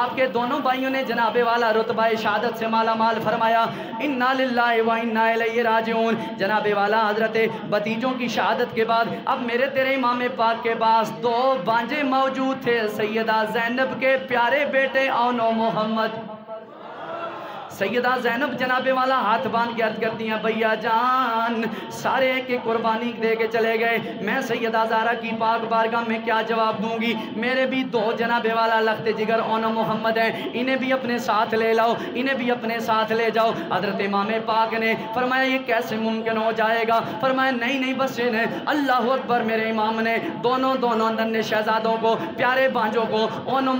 آپ کے دونوں بھائیوں نے جناب والا رتبہ شہادت سے مالا مال فرمایا. انا للہ و انا الیہ راجعون. جناب والا حضرت بھتیجوں کی شہادت کے بعد اب میرے تیرے امام پاک کے پاس دو بانجے موجود تھے. سیدہ زینب کے پیارے بیٹے اون و محمد. سیدہ زینب جناب والا ہاتھ باندھ کے عرض کرتی ہیں بھیا جان سارے کی قربانی دے کے چلے گئے, میں سیدہ زہرا کی پاک بارگاہ میں کیا جواب دوں گی؟ میرے بھی دو جناب والا لخت جگر اون و محمد ہیں, انہیں بھی اپنے ساتھ لے لاؤ, انہیں بھی اپنے ساتھ لے جاؤ. حضرت امام پاک نے فرمایا یہ کیسے ممکن ہو جائے گا؟ فرمایا نہیں نہیں بس انہیں. اللہ اکبر. میرے امام نے دونوں ننھے شہزادوں کو, پیارے بانجوں کو, اون و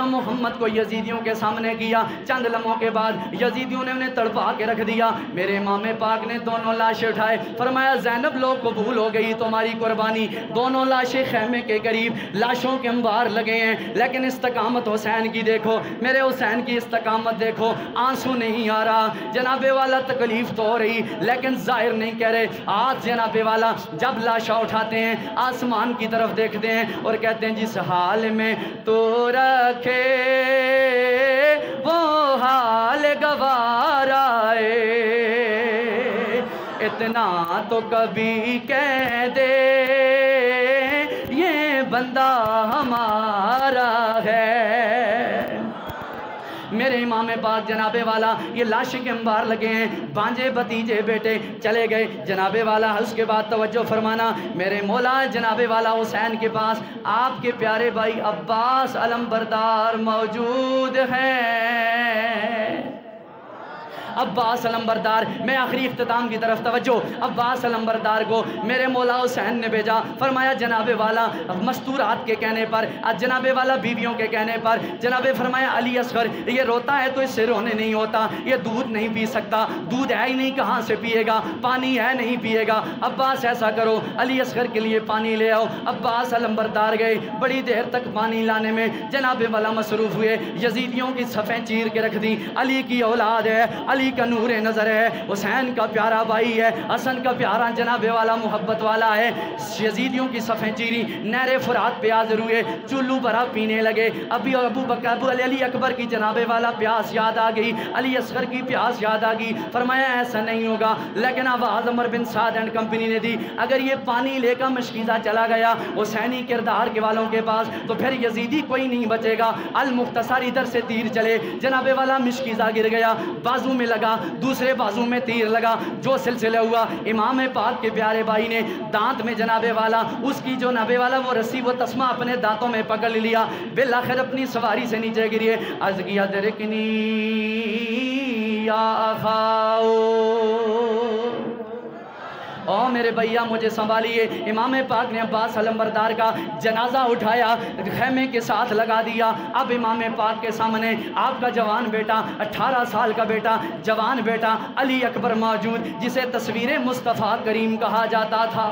محمد کو یزیدیوں کے سامنے کیا. چند لمحوں کے بعد یزیدیوں نے انہیں تڑپا کے رکھ دیا. میرے امام پاک نے دونوں لاشیں اٹھائے, فرمایا زینب لوگ قبول ہو گئی تمہاری قربانی. دونوں لاشیں خیمے کے قریب, لاشوں کے انبار لگے ہیں, لیکن استقامت حسین کی دیکھو, میرے حسین کی استقامت دیکھو, آنسو نہیں آ رہا. جناب والا تکلیف تو ہو رہی لیکن ظاہر نہیں کہہ رہے. آج جناب والا جب لاشا اٹھاتے ہیں آسمان کی طرف دیکھتے ہیں اور کہتے ہیں جس حال میں تو رکھے وہ حال گوارا ہے, اتنا تو کبھی کہہ دے یہ بندہ ہمارا ہے. میرے امام پاک جناب والا یہ لاشیں کے انبار لگے ہیں, بانجے بھتیجے بیٹے چلے گئے. جناب والا اس کے بعد توجہ فرمانا, میرے مولا جناب والا حسین کے پاس آپ کے پیارے بھائی عباس علمبردار موجود ہیں. عباس علمبردار, میں آخری اختتام کی طرف توجہ. عباس علمبردار کو میرے مولا حسین نے بھیجا, فرمایا جناب والا مستورات کے کہنے پر, جناب والا بیویوں کے کہنے پر, جناب فرمایا علی اصغر یہ روتا ہے تو اس سے رونے نہیں ہوتا, یہ دودھ نہیں پی سکتا, دودھ ہے ہی نہیں کہاں سے پیے گا, پانی ہے نہیں پیے گا. عباس ایسا کرو علی اصغر کے لیے پانی لے آؤ. عباس علمبردار گئے, بڑی دیر تک پانی لانے میں جناب والا مصروف ہوئے. یزیدیوں کی صفیں چیر کے رکھ دی. علی کی اولاد ہے, علی کا نور نظر ہے, حسین کا پیارا بھائی ہے, حسن کا پیارا جناب والا محبت والا ہے. یزیدیوں کی صفیں چیری, نہر فرات پہ حاضر ہوئے, چلو بھرا پینے لگے. ابھی ابو بکر علی اکبر کی جناب والا پیاس یاد آ گئی, علی اصغر کی پیاس یاد آ گئی. فرمایا ایسا نہیں ہوگا, لیکن آواز عمر بن سعد اینڈ کمپنی نے دی, اگر یہ پانی لے کر مشکیزہ چلا گیا حسینی کردار کے والوں کے پاس تو پھر یزیدی کوئی نہیں بچے گا. المختصر ادھر سے تیر چلے, جناب والا مشکیزہ گر گیا, بازو میں لگا, دوسرے بازو میں تیر لگا. جو سلسلہ ہوا امام پاک کے پیارے بھائی نے دانت میں جناب والا اس کی جو نبے والا وہ رسی وہ تسمہ اپنے دانتوں میں پکڑ لیا. بالآخر اپنی سواری سے نیچے گریے. عرض کیا درکنی یا اخاؤ, او میرے بھیا مجھے سنبھالیے. امام پاک نے عباس علمبردار کا جنازہ اٹھایا, خیمے کے ساتھ لگا دیا. اب امام پاک کے سامنے آپ کا جوان بیٹا, 18 سال کا بیٹا, جوان بیٹا علی اکبر موجود, جسے تصویر مصطفیٰ کریم کہا جاتا تھا,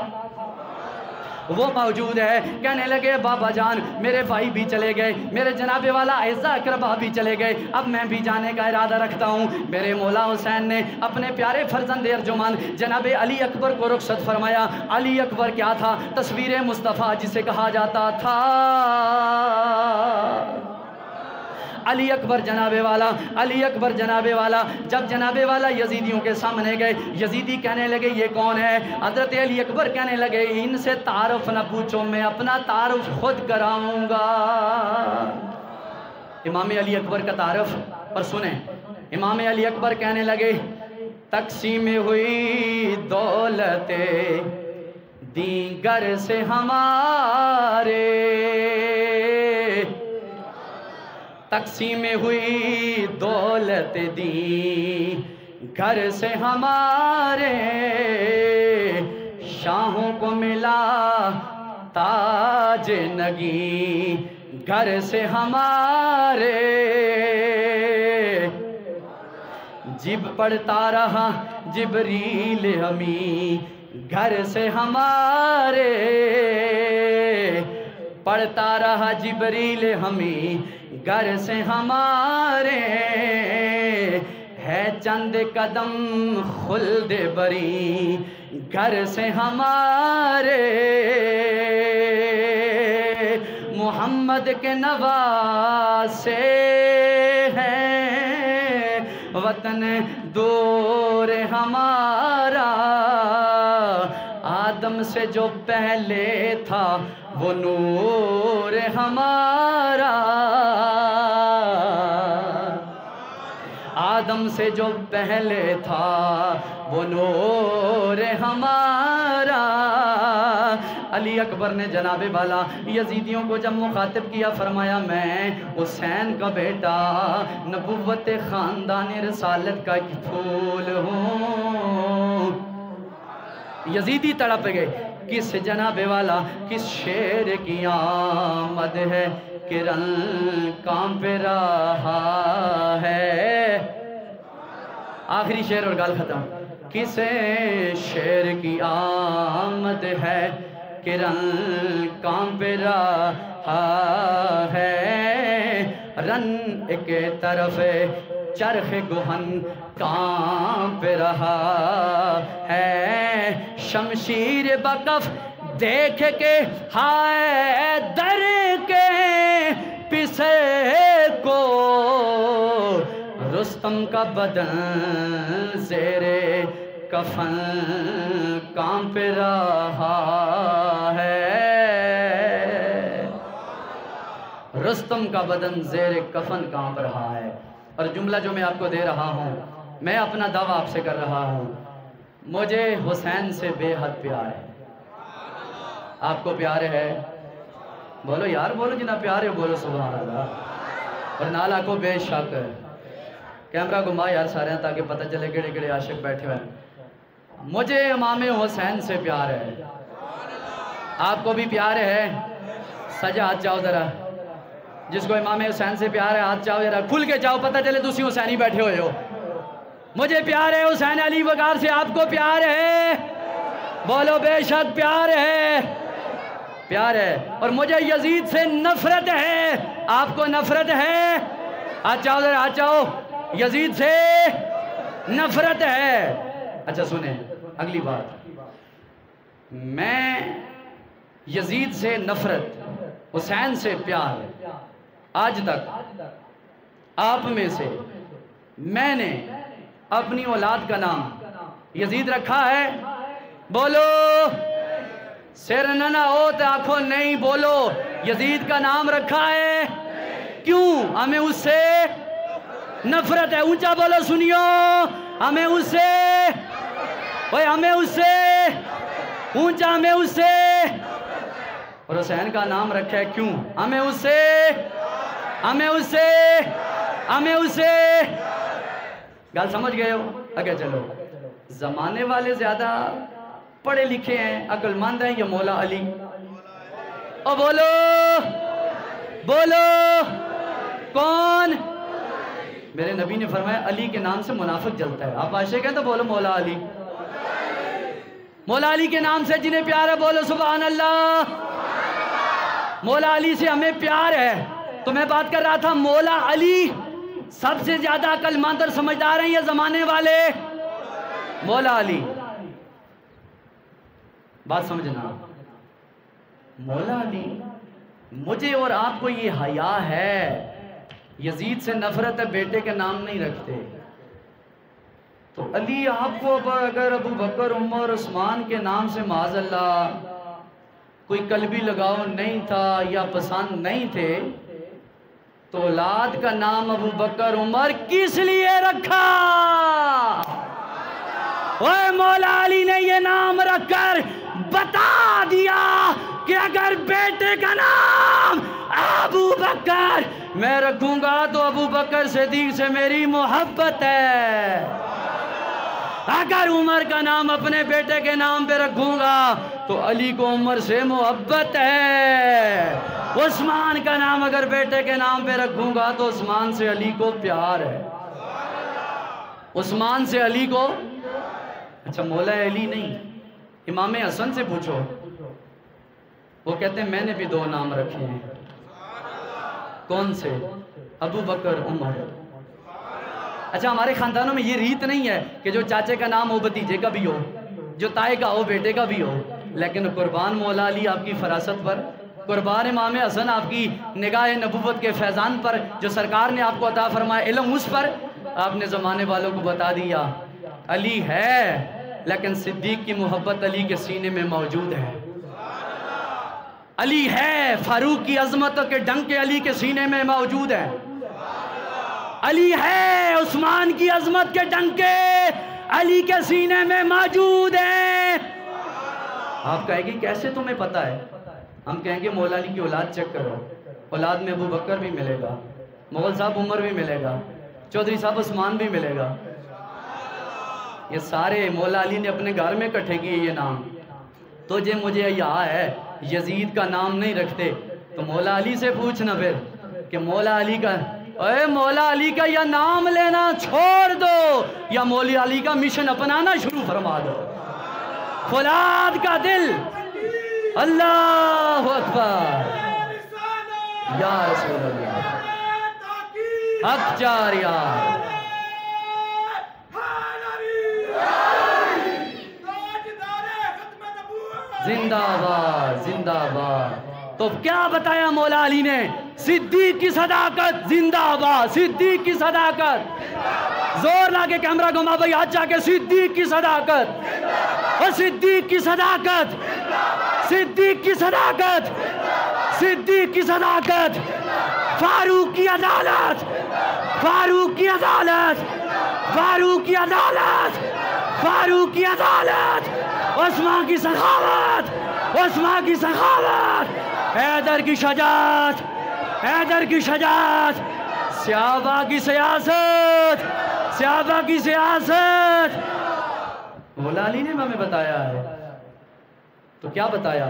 وہ موجود ہے. کہنے لگے بابا جان میرے بھائی بھی چلے گئے, میرے جناب والا اعزا اقربا بھی چلے گئے, اب میں بھی جانے کا ارادہ رکھتا ہوں. میرے مولا حسین نے اپنے پیارے فرزند ارجمند جناب علی اکبر کو رخصت فرمایا. علی اکبر کیا تھا؟ تصویر مصطفیٰ جسے کہا جاتا تھا. علی اکبر جناب والا, علی اکبر جناب والا. جب جناب والا یزیدیوں کے سامنے گئے, یزیدی کہنے لگے یہ کون ہے؟ حضرت علی اکبر کہنے لگے ان سے تعارف نہ پوچھو, میں اپنا تعارف خود کراؤں گا. امام علی اکبر کا تعارف پر سنیں. امام علی اکبر کہنے لگے تقسیم ہوئی دولت دیگر سے ہمارے, تقسیم ہوئی دولت دی گھر سے ہمارے, شاہوں کو ملا تاج نگی گھر سے ہمارے, جب پڑھتا رہا جبریل ہمیں گھر سے ہمارے, پڑھتا رہا جبریل ہمیں گھر سے ہمارے, ہے چند قدم خلد بری گھر سے ہمارے, محمد کے نواسے ہیں، وطن دور ہمارا، آدم سے جو پہلے تھا وہ نور ہمارا، آدم سے جو پہلے تھا وہ نور ہمارا۔ علی اکبر نے جناب والا یزیدیوں کو جب مخاطب کیا، فرمایا میں حسین کا بیٹا، نبوت خاندان رسالت کا ایک پھول ہوں۔ یزیدی تڑپ گئے، کس جناب والا کس شیر کی آمد ہے کہ رن کانپ رہا ہے۔ آخری شعر اور گال ختم۔ کس شیر کی آمد ہے کہ رن کانپ رہا ہے، رن ایک طرف چرخ گہن کانپ رہا ہے، شمشیر بکف دیکھ کے ہائے در کے پسے کو، رستم کا بدن زیر کفن کانپ رہا ہے، رستم کا بدن زیر کفن کانپ رہا ہے۔ اور جملہ جو میں آپ کو دے رہا ہوں، میں اپنا دعویٰ آپ سے کر رہا ہوں، مجھے حسین سے بے حد پیار ہے۔ آپ کو پیار ہے؟ بولو یار، بولو جنہ پیار ہے بولو سبحان اللہ۔ اور نالا کو بے شک، کیمرہ گھما یار سارے ہیں تاکہ پتہ چلے کڑے کڑے عاشق بیٹھے ہوئے ہیں۔ مجھے امام حسین سے پیار ہے۔ آپ کو بھی پیار ہے؟ سجا ہاتھ چاہو ذرا، جس کو امام حسین سے پیار ہے ہاتھ چاہو ذرا، کھل کے چاہو، پتہ چلے دوسری حسینی بیٹھے ہوئے ہو۔ مجھے پیار ہے حسین علی وقار سے، آپ کو پیار ہے؟ بولو بے شک پیار ہے، پیار ہے۔ اور مجھے یزید سے نفرت ہے، آپ کو نفرت ہے؟ ہاتھ چاہو ذرا، ہاتھ چاہو۔ یزید سے نفرت ہے۔ اچھا سنیں اگلی بات، میں یزید سے نفرت، حسین سے پیار، آج تک آپ میں سے میں نے اپنی اولاد کا نام یزید رکھا ہے؟ بولو، سر نہ ہو تو آنکھوں نہیں، بولو یزید کا نام رکھا ہے؟ کیوں؟ ہمیں اس سے نفرت ہے۔ اونچا بولو سنیو، ہمیں اس سے، ہمیں اس سے، اونچا ہمیں اس سے۔ اور حسین کا نام رکھا ہے کیوں؟ ہمیں اس سے، ہمیں اس سے، ہمیں اس سے۔ گال سمجھ گئے ہو؟ اگر چلو، زمانے والے زیادہ پڑھے لکھے ہیں، عقل مند ہیں، یا مولا علی؟ او بولو، بولو کون؟ میرے نبی نے فرمایا علی کے نام سے منافق جلتا ہے۔ آپ عاشق ہیں تو بولو مولا علی۔ مولا علی کے نام سے جنہیں پیار ہے بولو سبحان اللہ۔ مولا علی سے ہمیں پیار ہے۔ تو میں بات کر رہا تھا مولا علی سب سے زیادہ عقل مند اور سمجھدار ہیں یہ زمانے والے؟ مولا علی، بات سمجھنا، مولا علی، مجھے اور آپ کو یہ حیا ہے، یزید سے نفرت ہے، بیٹے کے نام نہیں رکھتے۔ تو علی آپ کو اگر ابو بکر عمر عثمان کے نام سے معاذ اللہ کوئی قلبی لگاؤ نہیں تھا یا پسند نہیں تھے، تو اولاد کا نام ابو بکر عمر کس لیے رکھا؟ اوہ مولا علی نے یہ نام رکھ کر بتا دیا کہ اگر بیٹے کا نام ابو بکر میں رکھوں گا تو ابو بکر صدیق سے میری محبت ہے، اگر عمر کا نام اپنے بیٹے کے نام پہ رکھوں گا تو علی کو عمر سے محبت ہے، عثمان کا نام اگر بیٹے کے نام پہ رکھوں گا تو عثمان سے علی کو پیار ہے، عثمان سے علی کو۔ اچھا مولا علی نہیں، امام حسن سے پوچھو، وہ کہتے ہیں میں نے بھی دو نام رکھے ہیں۔ کون سے؟ ابو بکر عمر۔ اچھا ہمارے خاندانوں میں یہ ریت نہیں ہے کہ جو چاچے کا نام ہو بھتیجے کا بھی ہو، جو تائے کا ہو بیٹے کا بھی ہو، لیکن قربان مولا علی آپ کی فراست پر قربان امام حسن آپ کی نگاہ نبوت کے فیضان پر جو سرکار نے آپ کو عطا فرمایا علم، اس پر آپ نے زمانے والوں کو بتا دیا علی ہے، لیکن صدیق کی محبت علی کے سینے میں موجود ہے۔ علی ہے، فاروق کی عظمت کے ڈنکے علی کے سینے میں موجود ہے۔ علی ہے، عثمان کی عظمت کے ڈنکے علی کے سینے میں موجود ہیں۔ آپ کہیں گے کیسے تمہیں پتا ہے؟ ہم کہیں گے مولا علی کی اولاد چیک کرو، اولاد میں ابو بکر بھی ملے گا، مغل صاحب عمر بھی ملے گا، چودھری صاحب عثمان بھی ملے گا۔ یہ سارے مولا علی نے اپنے گھر میں کٹھے کیے یہ نام۔ تجھے مجھے یہاں ہے یزید کا نام نہیں رکھتے تو مولا علی سے پوچھنا پھر کہ مولا علی کا، اے مولا علی کا یا نام لینا چھوڑ دو یا مولا علی کا مشن اپنانا شروع فرما دو۔ فولاد کا دل، اللہ اکبر، یا رسول اللہ، حق جاریہ، زندہ باد زندہ باد۔ تو کیا بتایا مولا علی نے؟ صدیق کی صداقت زندہ باد، صدیق کی صداقت۔ زور لا کے کیمرہ گھما بھائی، ہاتھ جا کے صدیق کی صداقت، اور صدیق کی صداقت، صدیق کی صداقت، صدیق کی صداقت، فاروق کی عدالت، فاروق کی عدالت، فاروق کی عدالت، فاروق کی عدالت، عثمان کی سخاوت، عثمان کی سخاوت، حیدر کی شجاعت، حیدر کی شجاعت، صحابہ کی سیاست، صحابہ کی سیاست۔ مولا علی نے ہمیں بتایا ہے۔ تو کیا بتایا؟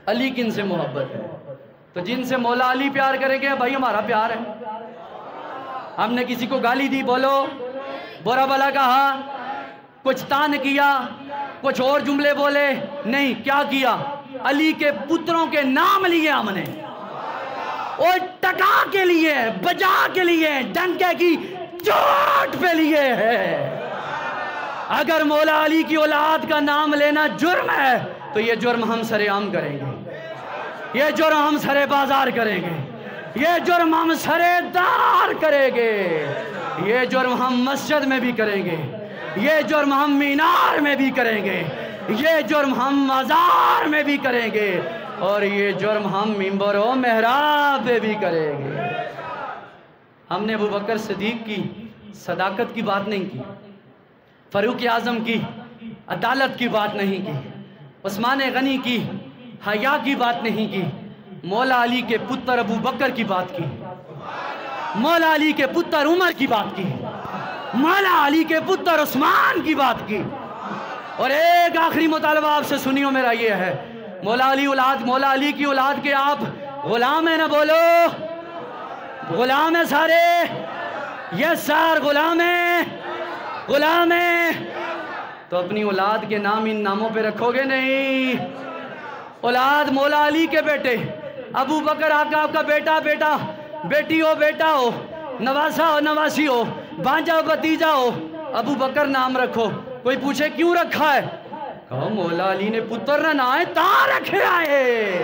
علی کن سے محبت ہے؟ تو جن سے مولا علی پیار کریں گے بھائی ہمارا پیار ہے۔ ہم نے کسی کو گالی دی، بولو برا بلا کہا، کچھ تان کیا، کچھ اور جملے بولے، نہیں، کیا کیا؟ علی کے پتروں کے نام لیے ہم نے، اور ٹکا کے لیے، بجا کے لیے، ڈنکے کی چوٹ پہ لیے ہے۔ اگر مولا علی کی اولاد کا نام لینا جرم ہے تو یہ جرم ہم سر عام کریں گے، یہ جرم ہم سر بازار کریں گے، یہ جرم ہم سر دار کریں گے، یہ جرم ہم مسجد میں بھی کریں گے، یہ جرم ہم مینار میں بھی کریں گے، یہ جرم ہم مزار میں بھی کریں گے، اور یہ جرم ہم منبر و محراب میں بھی کریں گے۔ ہم نے ابوبکر صدیق کی صداقت کی بات نہیں کی، فاروق اعظم کی عدالت کی بات نہیں کی، عثمان غنی کی حیا کی بات نہیں کی، مولا علی کے پتر ابو بکر کی بات کی، مولا علی کے پتر عمر کی بات کی، مولا علی کے پتر عثمان کی بات کی۔ اور ایک آخری مطالبہ آپ سے سنیو میرا یہ ہے، مولا علی کی اولاد کے آپ غلام ہیں، نہ بولو غلام ہیں سارے، یہ سار غلام ہیں، غلام ہیں۔ تو اپنی اولاد کے نام ان ناموں پہ رکھو گے نہیں؟ اولاد مولا علی کے بیٹے، ابو بکر آقا آپ کا بیٹا بیٹا، بیٹی ہو بیٹا ہو، نواسا ہو نواسی ہو، بانجا ہو بھتیجا ہو، ابو بکر نام رکھو۔ کوئی پوچھے کیوں رکھا ہے؟ کہو مولا علی نے پتر نہ آئے تا رکھے آئے۔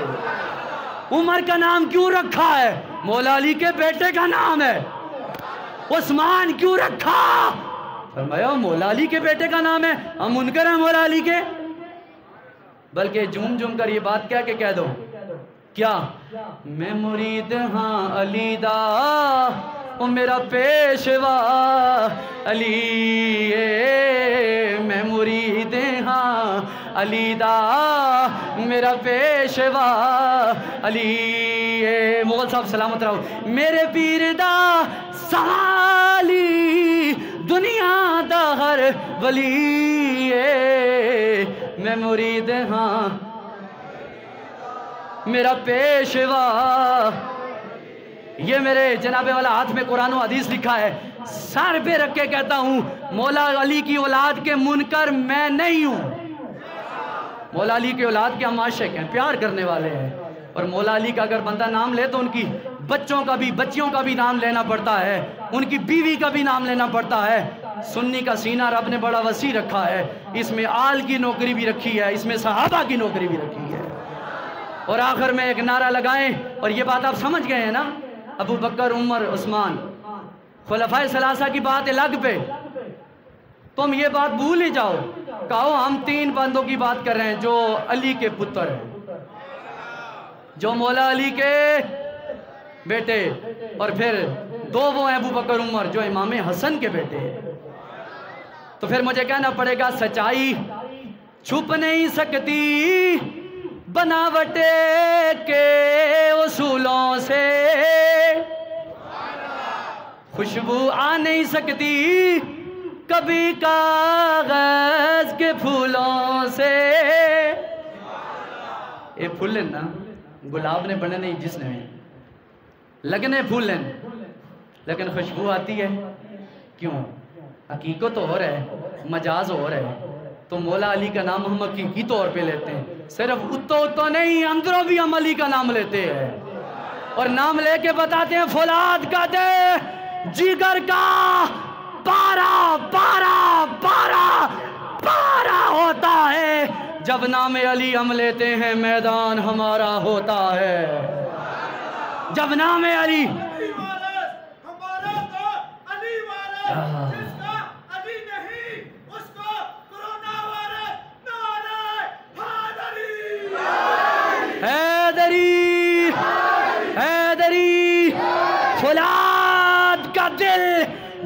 عمر کا نام کیوں رکھا ہے؟ مولا علی کے بیٹے کا نام ہے۔ عثمان کیوں رکھا؟ فرمایا مولا علی کے بیٹے کا نام ہے، ہم منکر ہیں مولا علی کے؟ بلکہ جم کر یہ بات کیا کہ کہہ دو کیا؟ میں مرید ہاں علی دا، او میرا پیشوا علی، میں مرید ہاں علی دا، میرا پیشوا علی۔ مغل صاحب سلامت رہو۔ میرے پیر دا سوالی دنیا دا ہر ولی، میں مرید ہاں میرا پیشوا۔ یہ میرے جناب والا ہاتھ میں قرآن و حدیث لکھا ہے، سر پہ رکھ کے کہتا ہوں مولا علی کی اولاد کے منکر میں نہیں ہوں۔ مولا علی کی اولاد کے ہم عاشق ہیں، پیار کرنے والے ہیں، اور مولا علی کا اگر بندہ نام لے تو ان کی بچوں کا بھی، بچیوں کا بھی نام لینا پڑتا ہے، ان کی بیوی کا بھی نام لینا پڑتا ہے۔ سنی کا سینہ رب نے بڑا وسیع رکھا ہے، اس میں آل کی نوکری بھی رکھی ہے، اس میں صحابہ کی نوکری بھی رکھی ہے، اور آخر میں ایک نعرہ لگائیں، اور یہ بات آپ سمجھ گئے ہیں نا، ابو بکر، عمر، عثمان، خلفائے ثلاثہ کی بات الگ پہ، تم یہ بات بھول ہی جاؤ، کہو ہم 3 بندوں کی بات کر رہے ہیں جو علی کے پتر ہیں، جو مولا علی کے بیٹے، اور پھر 2 وہ ہیں ابو بکر، عمر، جو امام حسن کے بیٹے ہیں۔ تو پھر مجھے کہنا پڑے گا سچائی چھپ نہیں سکتی بناوٹ کے اصولوں سے، خوشبو آ نہیں سکتی کبھی کاغذ کے پھولوں سے۔ یہ پھول ہیں نا، گلاب نے بنے نہیں جس نے، لگنے پھول ہیں لیکن خوشبو آتی ہے کیوں؟ حقیقت تو اور ہے، مجاز اور ہے۔ تو مولا علی کا نام ہم حقیقی طور پہ لیتے ہیں، صرف اتو نہیں، اندروں بھی ہم علی کا نام لیتے ہیں، اور نام لے کے بتاتے ہیں فولاد کا دے جگر کا پارا پارا پارا پارا ہوتا ہے، جب نام علی ہم لیتے ہیں میدان ہمارا ہوتا ہے، جب نام علی حیدری حیدری فولاد کا دل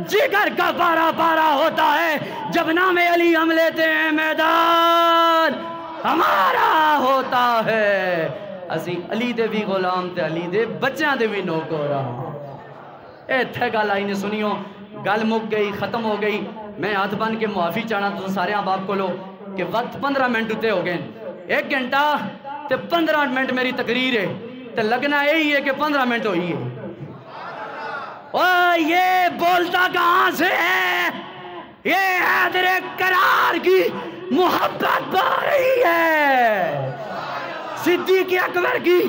جگر کا پارا پارا ہوتا ہے، جب نام علی ہم لیتے ہیں میدان ہمارا ہوتا ہے۔ اسی علی دے بھی غلام تے علی دے بچیاں دے بھی نوکراں۔ ایتھے گل آئی نے سنیو، گل مک گئی، ختم ہو گئی۔ میں ہاتھ بن کے معافی چاہنا تو سارے آپ کو لو کہ وقت 15 منٹ ہوتے ہو گئے، 1 گھنٹہ تے 15 منٹ میری تقریر ہے، تے لگنا یہی ہے کہ 15 منٹ ہوئی ہے۔ اوہ یہ بولتا کہاں سے ہے؟ یہ حیدر کرار کی محبت بہ رہی ہے، صدیق اکبر کی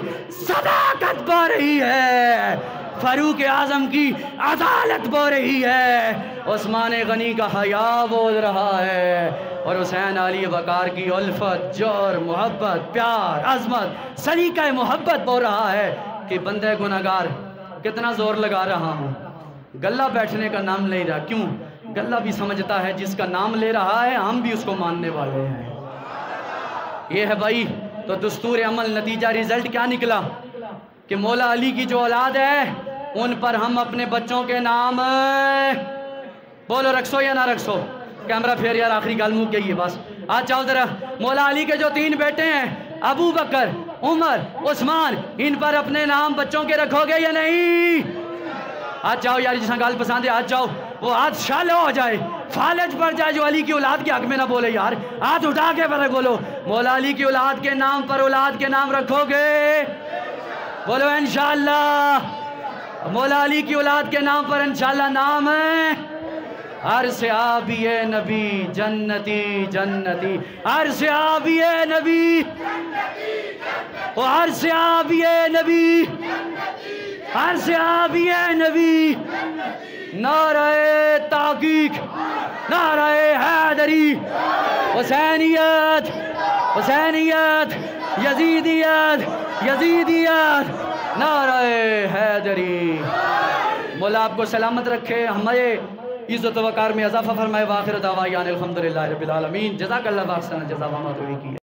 صداقت بہ رہی ہے، فاروق اعظم کی عدالت بہ رہی ہے، عثمان غنی کا حیا بول رہا ہے، اور حسین علی وقار کی الفت، جور، محبت، پیار، عظمت، سلیقہ محبت بول رہا ہے کہ بندہ گناہگار کتنا زور لگا رہا ہوں، گلہ بیٹھنے کا نام لے رہا، کیوں؟ گلہ بھی سمجھتا ہے جس کا نام لے رہا ہے ہم بھی اس کو ماننے والے ہیں۔ یہ ہے بھائی، تو دستور عمل، نتیجہ، ریزلٹ کیا نکلا کہ مولا علی کی جو اولاد ہے ان پر ہم اپنے بچوں کے نام بولو رکھسو یا نہ رکھسو؟ کیمرہ پھیر یار، آخری گل مک گئی ہے بس۔ آج چاہو ذرا، مولا علی کے جو 3 بیٹے ہیں ابو بکر، عمر، عثمان، ان پر اپنے نام بچوں کے رکھو گے یا نہیں؟ آج جاؤ یار، جس گل پسند ہے آج جاؤ، وہ ہاتھ شالو ہو جائے، فالج پڑ جائے جو علی کی اولاد کے حق میں نہ بولے یار، ہاتھ اٹھا کے پھر بولو مولا علی کی اولاد کے نام پر اولاد کے نام رکھو گے؟ بولو انشاءاللہ۔ مولا علی کی اولاد کے نام پر انشاءاللہ نام ہے ہر سے آبی نبی جنتی جنتی، ہر سے آبی نبی، ہر سے آبی نبی، ہر سے آبی نبی، نعرہ تحقیق، نعرہ حیدری، حسینیت، حسینیت، یزیدیت، یزیدیت، نعرہ حیدری۔ مولا آپ کو سلامت رکھے، ہمارے عزت و وقار میں اضافہ فرمائے، وآخر دعوانا الحمدللہ رب العالمین۔ جزاک اللہ واحسن جزا وما توفیقی۔